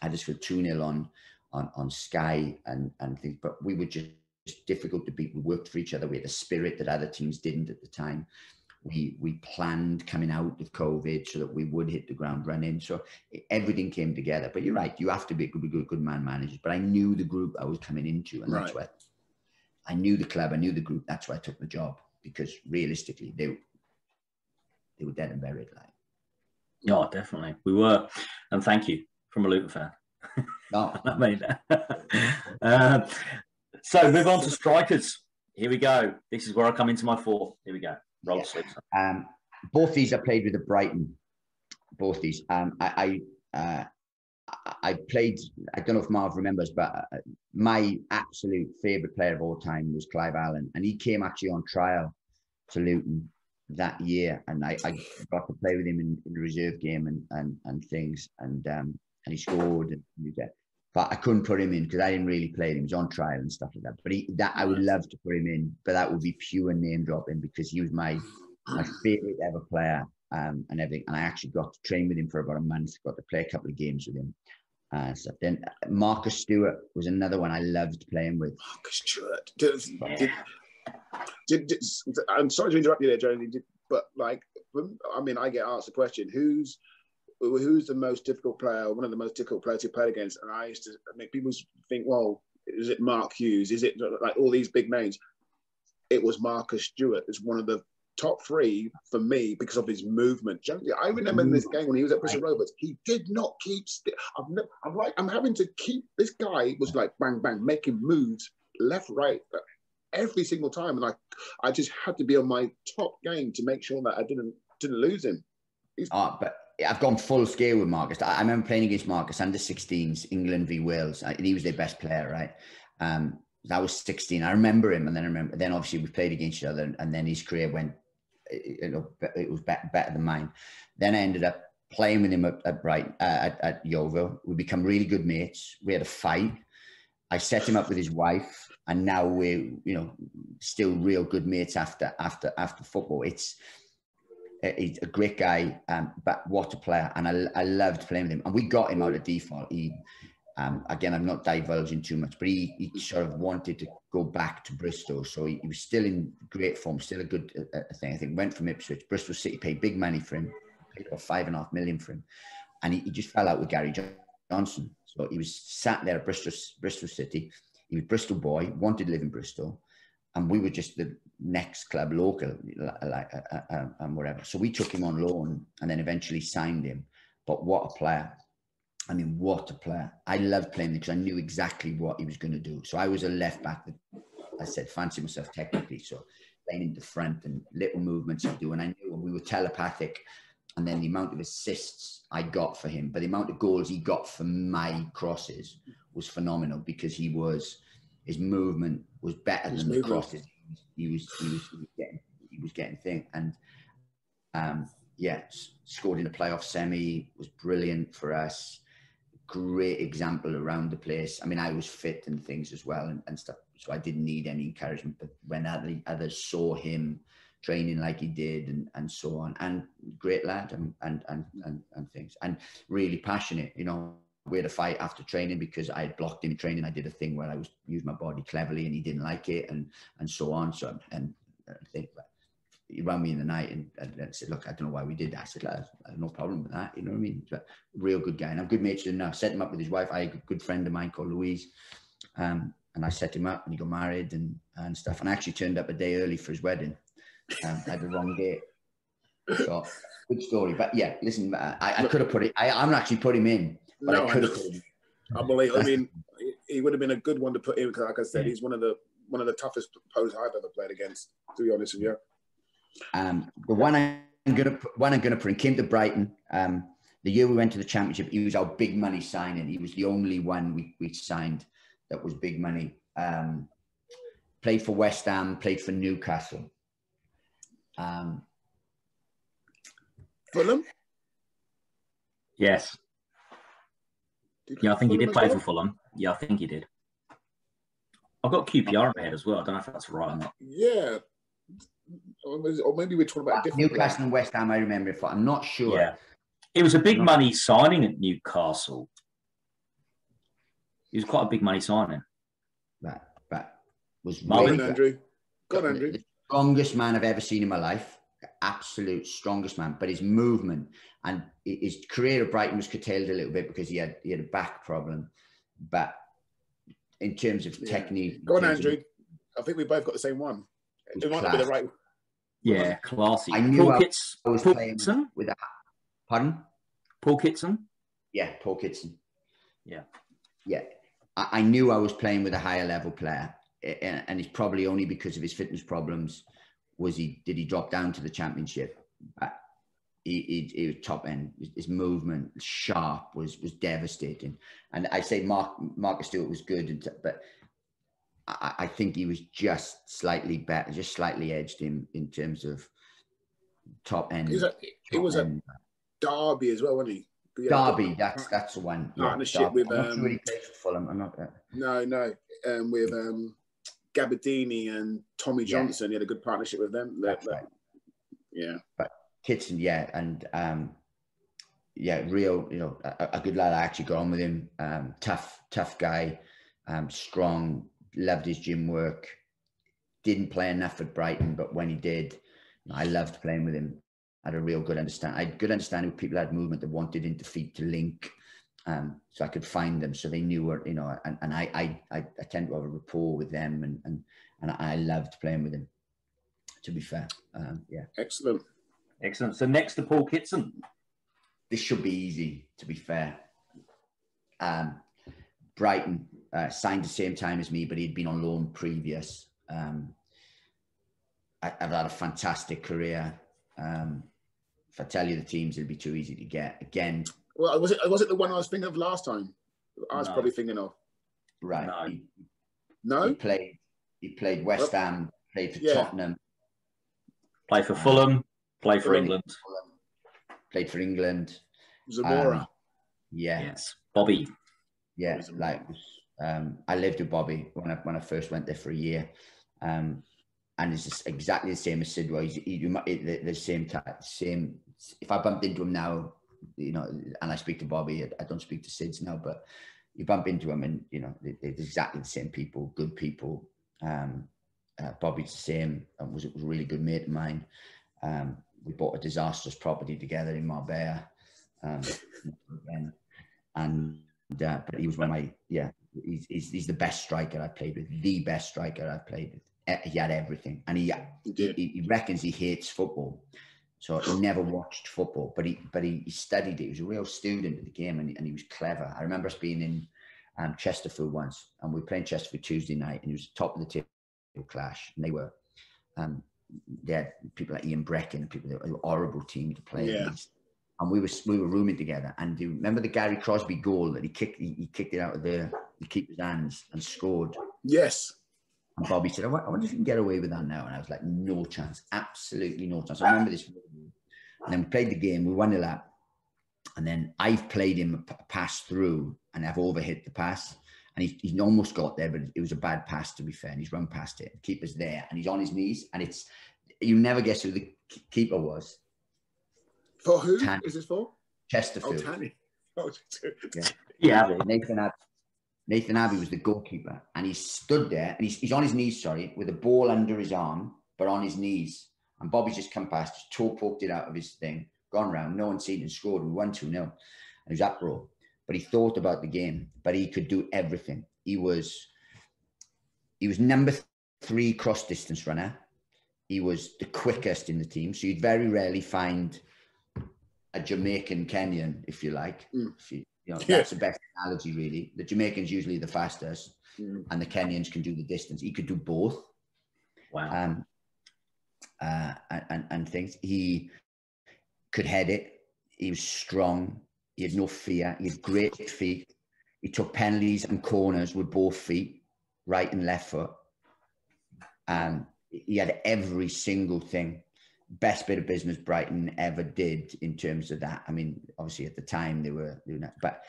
Huddersfield 2-0 on Sky and things, but we were just difficult to beat. We worked for each other. We had a spirit that other teams didn't at the time. We planned coming out of COVID so that we would hit the ground running. So everything came together. But you're right, you have to be good man managers. But I knew the group I was coming into, and that's why I knew the club, I knew the group. That's why I took the job, because realistically, they were dead and buried. Yeah, definitely. We were. And thank you from a Luton fan. No. I mean, so move on to strikers. Here we go. This is where I come into my 4th. Here we go. Roll sleeves. Both these I played with at Brighton. Both these. I played, I don't know if Marv remembers, but my absolute favourite player of all time was Clive Allen. And he came actually on trial to Luton that year. And I got to play with him in the reserve game and things. And he scored. But I couldn't put him in because I didn't really play him. He was on trial and stuff like that. But I would love to put him in, but that would be pure name dropping, because he was my favourite ever player. And everything, and I actually got to train with him for about a month. Got to play a couple of games with him. So then Marcus Stewart was another one I loved playing with. Marcus Stewart. I'm sorry to interrupt you there, Johnny, but I get asked the question: who's the most difficult player? One of the most difficult players you played against? And I used to make people think, well, is it Mark Hughes? Is it like all these big names? It was Marcus Stewart. It's one of the top 3 for me because of his movement. I remember in this game when he was at Bristol Rovers, he did not keep still. I'm having to keep, this guy was like bang, bang, making moves left, right, every single time. And I just had to be on my top game to make sure that I didn't lose him. But I've gone full scale with Marcus. I remember playing against Marcus under 16s, England v Wales, and he was their best player, right? That was 16. I remember him, and then obviously we played against each other, and then his career went, it was better than mine. Then I ended up playing with him at Brighton, at Yeovil. We become really good mates. We had a fight. I set him up with his wife, and now we're still real good mates after football. He's a great guy, but what a player! And I loved playing with him. And we got him out of default. Again, I'm not divulging too much, but he sort of wanted to go back to Bristol. So he was still in great form, still a good thing. I think went from Ipswich. Bristol City paid big money for him, paid about $5.5 million for him. And he just fell out with Gary Johnson. So he was sat there at Bristol City. He was a Bristol boy, wanted to live in Bristol. And we were just the next club local, and whatever. So we took him on loan and then eventually signed him. But what a player. I mean, what a player. I loved playing him because I knew exactly what he was going to do. So I was a left back that, I said, fancy myself technically. So playing into front and little movements he'd do. And I knew we were telepathic. And then the amount of assists I got for him, but the amount of goals he got for my crosses was phenomenal because his movement was better than the crosses. He was getting things. And scored in the playoff semi, was brilliant for us. Great example around the place. I mean, I was fit and things as well and stuff, so I didn't need any encouragement. But when others saw him training like he did and so on, and great lad and things, and really passionate, you know. We had a fight after training because I had blocked him in training. I did a thing where I was using my body cleverly and he didn't like it and so on. So, and I think he rang me in the night and said, look, I don't know why we did that. I said, I have no problem with that. You know what I mean? But real good guy. And I'm good mates with him now. Set him up with his wife. I had a good friend of mine called Louise. And I set him up and he got married and stuff. And I actually turned up a day early for his wedding. I had the wrong date. So good story. But yeah, listen, I could have put it. I'm actually put him in. But no, I could have put him. I believe. I mean, he would have been a good one to put in because, like I said, he's one of the toughest opponents I've ever played against. To be honest with you. The one I'm gonna put in came to Brighton. The year we went to the Championship, he was our big money signing. He was the only one we signed that was big money. Played for West Ham, played for Newcastle. Fulham? Yes. Yeah, I think he did play for Fulham. Yeah, I think he did. I've got QPR in my head as well. I don't know if that's right or not. Yeah. Or maybe we're talking about different Newcastle and West Ham, I remember it. I'm not sure. Yeah. It was a big money signing at Newcastle. It was quite a big money signing. But was Marvin, Andrew. Go on, Andrew. The strongest man I've ever seen in my life. Absolute strongest man. But his movement and his career at Brighton was curtailed a little bit because he had a back problem. But in terms of technique... Go on, Andrew. I think we both got the same one. It might not be the right one. Yeah, classy. I knew I was playing with a... Pardon? Paul Kitson? Yeah, Paul Kitson. Yeah. Yeah. I knew I was playing with a higher level player. And it's probably only because of his fitness problems did he drop down to the Championship. But he was top end. His movement, sharp, was devastating. And I say Marcus Stewart was good, but I think he was just slightly better, just slightly edged him in terms of top end. He was a Derby as well, wasn't he? Derby, that's the one. Partnership with. I'm not sure he plays for Fulham. I'm not. No. With Gabardini and Tommy Johnson, he had a good partnership with them. That's right. Yeah. But Kitson, and real, a good lad. I actually got on with him. Tough guy, strong. Loved his gym work. Didn't play enough at Brighton, but when he did, I loved playing with him. I had a real good understanding. I had good understanding of people that had movement that wanted into feet to link. So I could find them, so they knew where, and I tend to have a rapport with them, and I loved playing with him. To be fair, Excellent. So next to Paul Kitson, this should be easy. To be fair, Brighton signed the same time as me, but he'd been on loan previous. I've had a fantastic career. If I tell you the teams, it'll be too easy to get. Again. Well, was it the one I was thinking of last time? I was probably thinking of. Right. No. He played West Ham, played for Tottenham. Played for Fulham, played for England. Played for England. Zamora. Yes. Bobby. Yeah, I lived with Bobby when I first went there for a year. And it's just exactly the same as Sidwell. He's the same type, same. If I bumped into him now, and I speak to Bobby, I don't speak to Sids now, but you bump into them and, you know, they're exactly the same people, good people. Bobby's the same, and was a really good mate of mine. We bought a disastrous property together in Marbella. But he was one of my, he's the best striker I've played with, the best striker I've played with. He had everything, and he reckons he hates football, so he never watched football, but he studied it. He was a real student of the game, and he was clever. I remember us being in Chesterfield once, and we were playing Chesterfield Tuesday night, and he was top of the table clash, and they had people like Ian Brecken and people, a horrible team to play against. And we were rooming together. And do you remember the Gary Crosby goal that he kicked it out of the keeper's hands and scored? Yes. And Bobby said, I wonder if you can get away with that now. And I was like, no chance, absolutely no chance. I remember this. And then we played the game, we won the lap. And then I've played him a pass through, and I've overhit the pass. And he almost got there, but it was a bad pass, to be fair. And he's run past it. The keeper's there, and he's on his knees. And you never guess who the keeper was. For who is this for? Chesterfield. Oh, Tanny. Oh, yeah. Nathan Abbey was the goalkeeper, and he stood there, and he's on his knees, with a ball under his arm, but on his knees. And Bobby's just come past, his toe poked it out of his thing, gone round, no one seen it and scored. We won 2-0. And he was uproar. But he thought about the game, but he could do everything. He was number 3 cross-distance runner. He was the quickest in the team. So you'd very rarely find a Jamaican Kenyan, if you like. That's the best analogy, really. The Jamaicans usually the fastest, and the Kenyans can do the distance. He could do both. Wow. And things. He could head it. He was strong. He had no fear. He had great feet. He took penalties and corners with both feet, right and left foot. He had every single thing. Best bit of business Brighton ever did in terms of that. I mean, obviously at the time they were doing that, but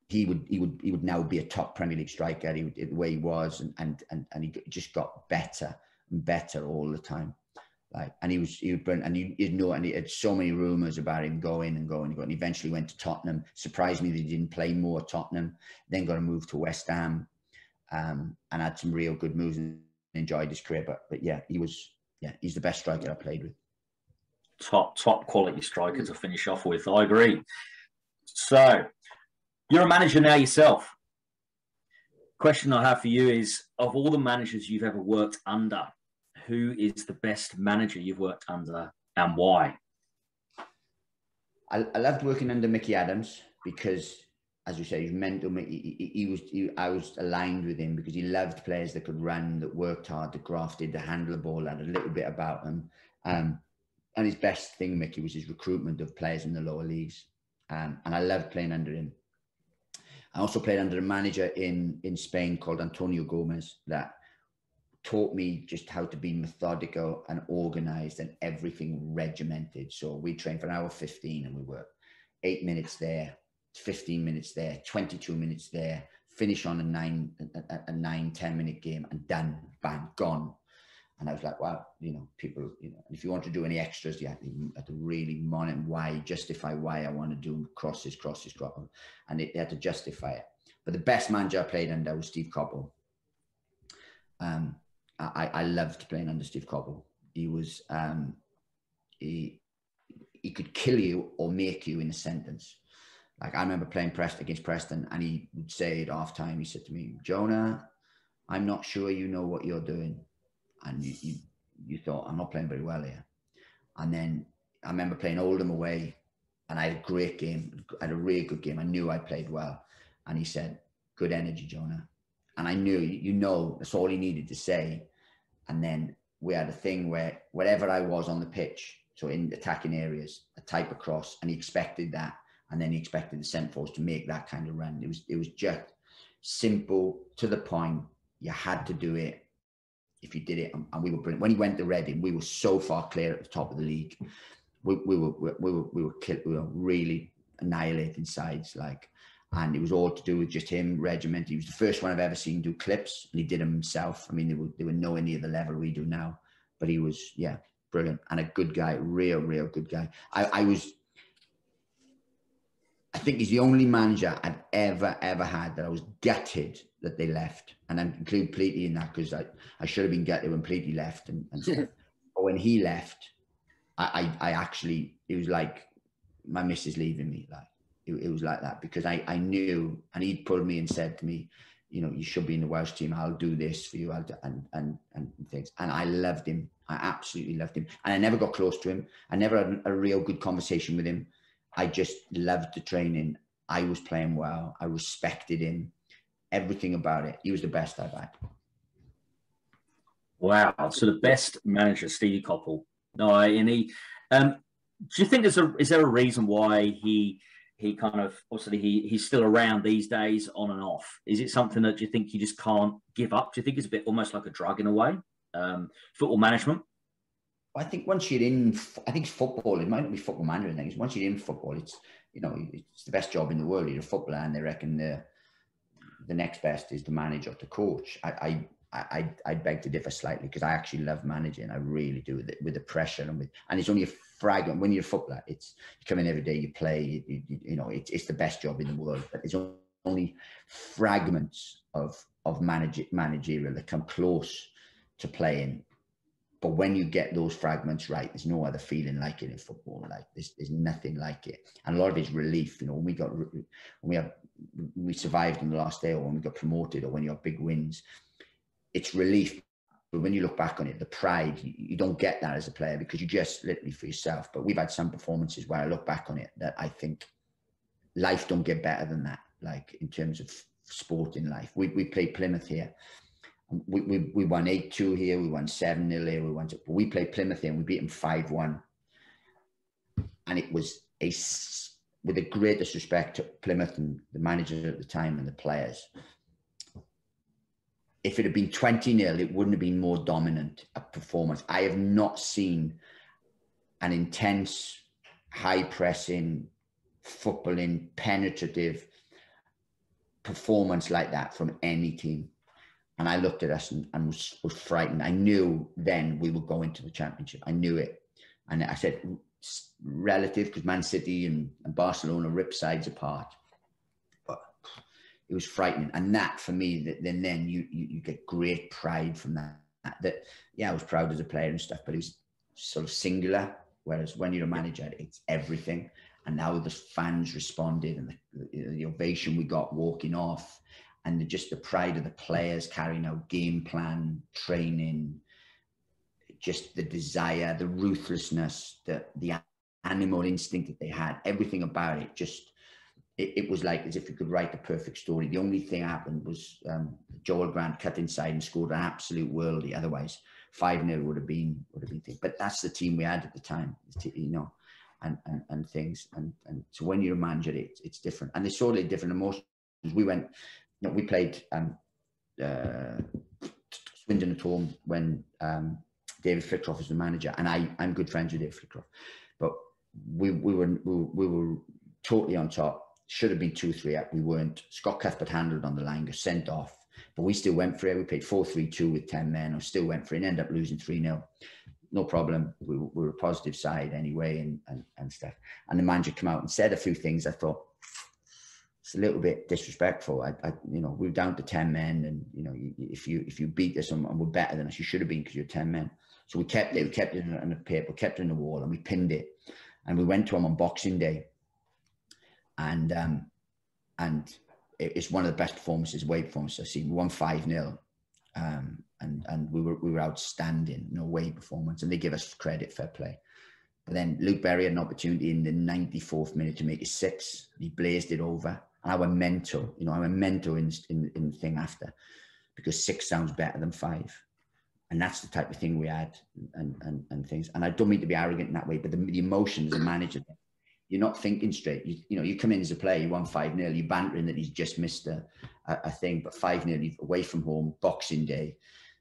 he would now be a top Premier League striker. The way he was, and he just got better and better all the time. And he would burn, and and he had so many rumours about him going and going and going. He eventually went to Tottenham. Surprised me that he didn't play more at Tottenham. Then got a move to West Ham, and had some real good moves and enjoyed his career. But yeah, he's the best striker I played with. Top quality striker to finish off with. I agree. So you're a manager now yourself. Question I have for you is, of all the managers you've ever worked under, who is the best manager you've worked under, and why? I loved working under Micky Adams because, as you say, he's mental. I was aligned with him because he loved players that could run, that worked hard, that grafted, that handled the ball, had a little bit about them. And his best thing, Micky, was his recruitment of players in the lower leagues. And I loved playing under him. I also played under a manager in Spain called Antonio Gomez that taught me just how to be methodical and organised and everything regimented. So we trained for an hour 15 and we were 8 minutes there, 15 minutes there, 22 minutes there, finish on a 9-10 minute game and done, bang, gone. And I was like, wow, people, if you want to do any extras, you have to really monitor why, justify why I want to do crosses. And they had to justify it. But the best manager I played under was Steve Coppell. I loved playing under Steve Coppell. He was, he could kill you or make you in a sentence. Like I remember playing against Preston, and he would say at half time, he said to me, Jonah, I'm not sure you know what you're doing. And you thought, I'm not playing very well here. And then I remember playing Oldham away, and I had a great game. I had a really good game. I knew I played well. And he said, good energy, Jonah. And I knew, that's all he needed to say. And then we had a thing where wherever I was on the pitch, so in attacking areas, a type of cross, and he expected that. And then he expected the centre-forwards to make that kind of run. It was just simple, to the point. You had to do it. If you did it, and we were brilliant. When he went to Reading, we were so far clear at the top of the league. We were really annihilating sides, and it was all to do with just him regimented. He was the first one I've ever seen do clips, and he did them himself. I mean, they were nowhere near the level we do now, but he was brilliant and a good guy, real good guy. I I think he's the only manager I've ever had that I was gutted that they left. And I include Pleaty in that because I should have been gutted when Pleaty left and stuff. But when he left, I actually, it was like my missus leaving me. Like it was like that because I knew, and he'd pulled me and said to me, you know, you should be in the Welsh team. I'll do this for you. And things. And I loved him. I absolutely loved him. And I never got close to him. I never had a real good conversation with him. I just loved the training. I was playing well. I respected him. Everything about it. He was the best I've had. Wow. So the best manager, Stevie Coppell. No, and he. Do you think is there a reason why he kind of obviously he's still around these days on and off? Is it something that you think you just can't give up? Do you think it's a bit almost like a drug in a way? Football management. I think once you're in, I think football, it might not be football manager and things. Once you're in football, it's, you know, it's the best job in the world. You're a footballer, and they reckon the next best is to manage or to coach. I beg to differ slightly because I actually love managing. I really do, with the pressure and it's only a fragment. When you're a footballer, it's you come in every day, you play. You know, it's the best job in the world. But it's only fragments of managerial that come close to playing. But when you get those fragments right, there's no other feeling like it in football. Like there's nothing like it, and a lot of it's relief. You know, when we survived in the last day, or when we got promoted, or when you have big wins, it's relief. But when you look back on it, the pride, you don't get that as a player because you just literally for yourself. But we've had some performances where I look back on it that I think life don't get better than that. Like in terms of sport in life, we played Plymouth here. We won 8-2 here. We won 7-0 here. We played Plymouth here and we beat them 5-1. And it was with the greatest respect to Plymouth and the manager at the time and the players. If it had been 20-0, it wouldn't have been more dominant a performance. I have not seen an intense, high-pressing, footballing, penetrative performance like that from any team. And I looked at us and was frightened. I knew then we would go into the Championship. I knew it. And I said, relative, because Man City and Barcelona rip sides apart. But it was frightening. And that, for me, then you get great pride from that. Yeah, I was proud as a player and stuff, but it was sort of singular. Whereas when you're a manager, it's everything. And now the fans responded and the ovation we got walking off. And just the pride of the players carrying out game plan, training, just the desire, the ruthlessness, the animal instinct that they had, everything about it, just, it was like as if you could write the perfect story. The only thing happened was Joel Grant cut inside and scored an absolute worldie. Otherwise, 5-0 would have been thing. But that's the team we had at the time, you know, and things. And so when you're a manager, it's different. And there's totally different emotions. We went... You know, we played Swindon at home when David Flitcroft was the manager, and I'm good friends with David Flitcroft. But we were totally on top. Should have been 2-3 up. We weren't. Scott Cuthbert handled on the line, got sent off, but we still went for it. We played 4-3-2 with 10 men, and still went for it. And ended up losing 3-0. No problem. We were a positive side anyway, and stuff. And the manager came out and said a few things. I thought, it's a little bit disrespectful. You know, we were down to 10 men, and you know, if you beat us and we're better than us, you should have been because you're 10 men. So we kept it. We kept it on the paper, kept it on the wall, and we pinned it. And we went to him on Boxing Day, and it's one of the best performances, away performances I've seen. We won 5-0, and we were outstanding, you know, away performance, and they give us credit, fair play. But then Luke Berry had an opportunity in the 94th minute to make it 6. He blazed it over. And I went mental, you know, I went mental in the thing after, because 6 sounds better than 5. And that's the type of thing we had and things. And I don't mean to be arrogant in that way, but the emotions of manager, you're not thinking straight. You know, you come in as a player, you won 5-0, you're bantering that he's just missed a thing, but 5-0 away from home, Boxing Day.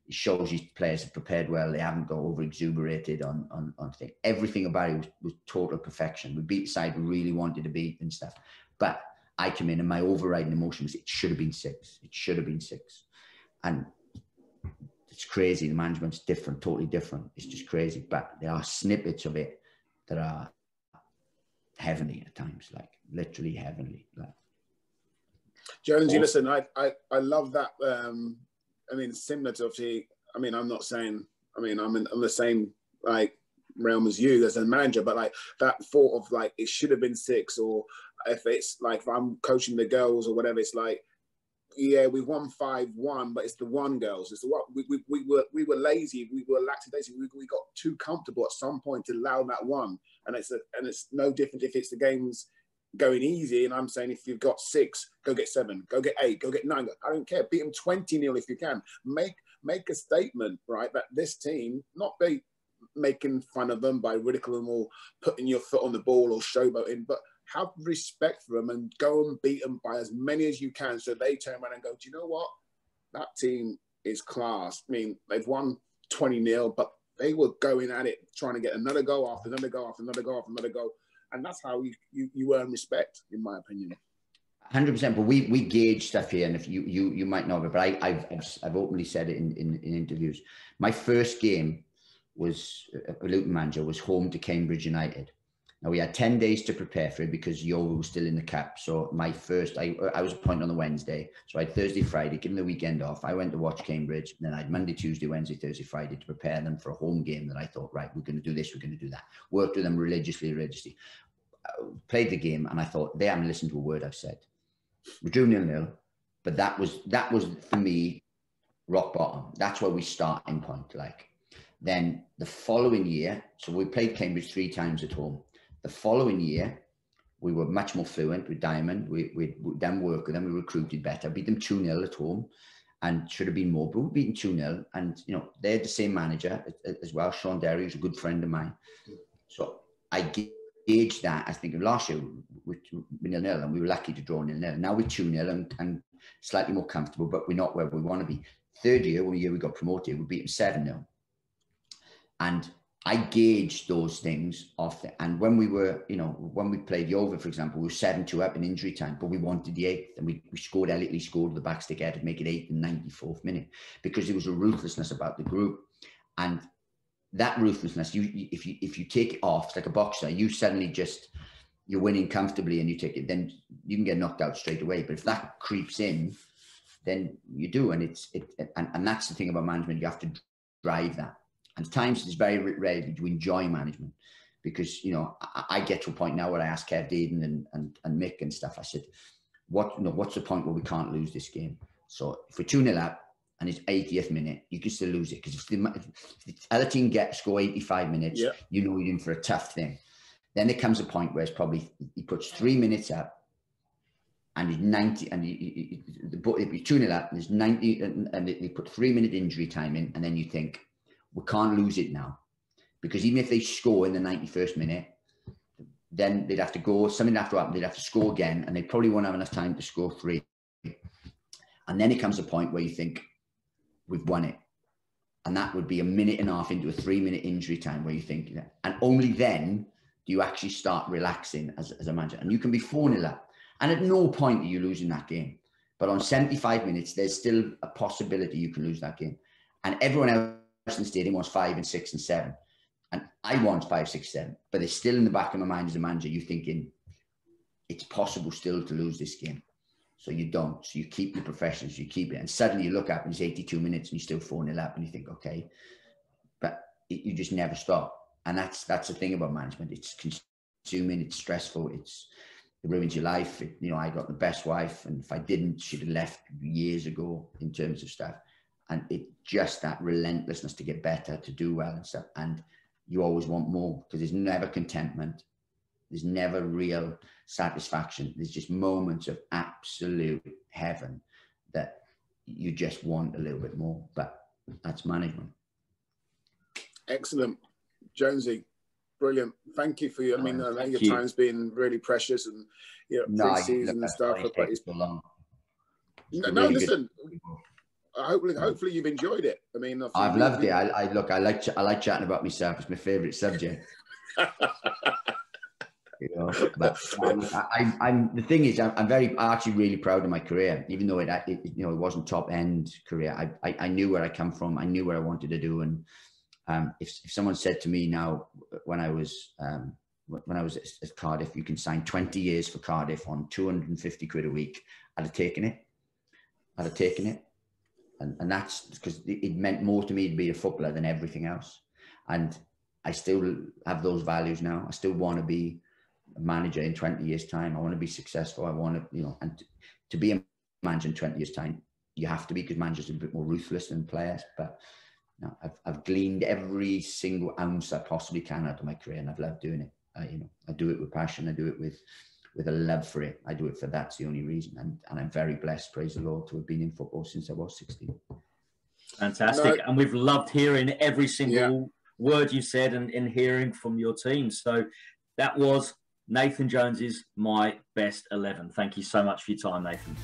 It shows you players have prepared well. They haven't got over exuberated on things. Everything about it was total perfection. We beat the side we really wanted to beat and stuff. But I come in and my overriding emotion was it should have been 6. It should have been 6. And it's crazy. The management's different, totally different. It's just crazy. But there are snippets of it that are heavenly at times, like literally heavenly. Like, Jonesy, listen, I love that. I mean, similar to obviously, I mean, I'm not saying, I mean, I'm in the same like realm as you as a manager, but like that thought of like it should have been 6, or if it's like if I'm coaching the girls or whatever, it's like, yeah, we won 5-1, but it's the one girls. It's the what we were lazy, we were lackadaisical, we got too comfortable at some point to allow that one, and it's no different if it's the games going easy, and I'm saying if you've got 6, go get 7, go get 8, go get 9. I don't care. Beat them 20-0 if you can. Make a statement, right? That this team, not be making fun of them by ridiculing them or putting your foot on the ball or showboating, but have respect for them and go and beat them by as many as you can, so they turn around and go, do you know what? That team is class. I mean, they've won 20-0, but they were going at it, trying to get another goal after another goal after another goal after another goal. And that's how you earn respect, in my opinion. 100%. But we gauge stuff here, and if you might know it, but I've openly said it in interviews. My first game was a Luton manager was home to Cambridge United. Now we had 10 days to prepare for it because Yeovil was still in the cap. So my first, I was appointed on the Wednesday, so I had Thursday, Friday, give them the weekend off. I went to watch Cambridge, and then I had Monday, Tuesday, Wednesday, Thursday, Friday to prepare them for a home game that I thought, right, we're going to do this, we're going to do that. Worked with them religiously. Played the game, and I thought, they haven't listened to a word I've said. We drew 0-0, but that was for me rock bottom. That's where we starting point. Like, then the following year, so we played Cambridge 3 times at home. The following year, we were much more fluent with Diamond. We then worked with them. We recruited better. Beat them 2-0 at home, and should have been more. But we beat them 2-0, and you know they had the same manager as well, Sean Derry, who's a good friend of mine. So I gauged that. I think of last year we 0-0, and we were lucky to draw 0-0. Now we're 2-0 and slightly more comfortable, but we're not where we want to be. Third year, one year we got promoted, we beat them 7-0, and I gauged those things off there. And when we were, you know, when we played Yeovil, for example, we were 7-2 up in injury time, but we wanted the 8th, and we scored, Elliott scored the backstick head to make it 8th in 94th minute, because there was a ruthlessness about the group. And that ruthlessness, if you take it off, it's like a boxer, you suddenly you're winning comfortably and you take it, then you can get knocked out straight away. But if that creeps in, then you do. And and that's the thing about management, you have to drive that. And at times it's very rare to enjoy management, because, you know, I get to a point now where I ask Kev, Dean and Mick and stuff, I said, what's the point where we can't lose this game? So if we're 2-0 up and it's 80th minute, you can still lose it, because if the other team score 85 minutes, you know you're in for a tough thing. Then there comes a point where it's probably, he puts 3 minutes up and he's 90, and you're 2-0 up and there's 90, and they put 3 minute injury time in, and then you think, we can't lose it now, because even if they score in the 91st minute, then they'd have to go, something would have to happen, they'd have to score again, and they probably won't have enough time to score 3. And then it comes a point where you think, we've won it. And that would be a minute and a half into a 3 minute injury time where you think, and only then do you actually start relaxing as a manager. And you can be 4-0 up, and at no point are you losing that game. But on 75 minutes, there's still a possibility you can lose that game. And everyone else in the stadium wants 5 and 6 and 7, and I want 5, 6, 7, but it's still in the back of my mind as a manager, you're thinking it's possible still to lose this game, so you don't. So you keep the professionals, you keep it, and suddenly you look up and it's 82 minutes and you're still 4-0 up, and you think, okay, but you just never stop. And that's the thing about management. It's consuming, it's stressful, it ruins your life. You know, I got the best wife, and if I didn't, she'd have left years ago in terms of stuff. And it just that relentlessness to get better, to do well and stuff. And you always want more, because there's never contentment. There's never real satisfaction. There's just moments of absolute heaven that you just want a little bit more. But that's management. Excellent. Jonesy, brilliant. Thank you for your, I mean, I know your time's been really precious, and, you know, pre-season and stuff. But it's so long. No, listen. Hopefully you've enjoyed it. I mean, I've loved it. I like chatting about myself. It's my favourite subject. You know, but I'm the thing is, I'm actually really proud of my career, even though it wasn't top end career. I knew where I come from. I knew what I wanted to do, and if someone said to me now when I was when I was at Cardiff, you can sign 20 years for Cardiff on 250 quid a week. I'd have taken it. And that's because it meant more to me to be a footballer than everything else. And I still have those values now. I still want to be a manager in 20 years' time. I want to be successful. I want to, you know, and to be a manager in 20 years' time, you have to be, because managers are a bit more ruthless than players. But you know, I've gleaned every single ounce I possibly can out of my career, and I've loved doing it. I do it with passion. I do it with a love for it. I do it for that's the only reason. And I'm very blessed, praise the Lord, to have been in football since I was 16. Fantastic. And we've loved hearing every single word you said and hearing from your team. So that was Nathan Jones's My Best 11. Thank you so much for your time, Nathan.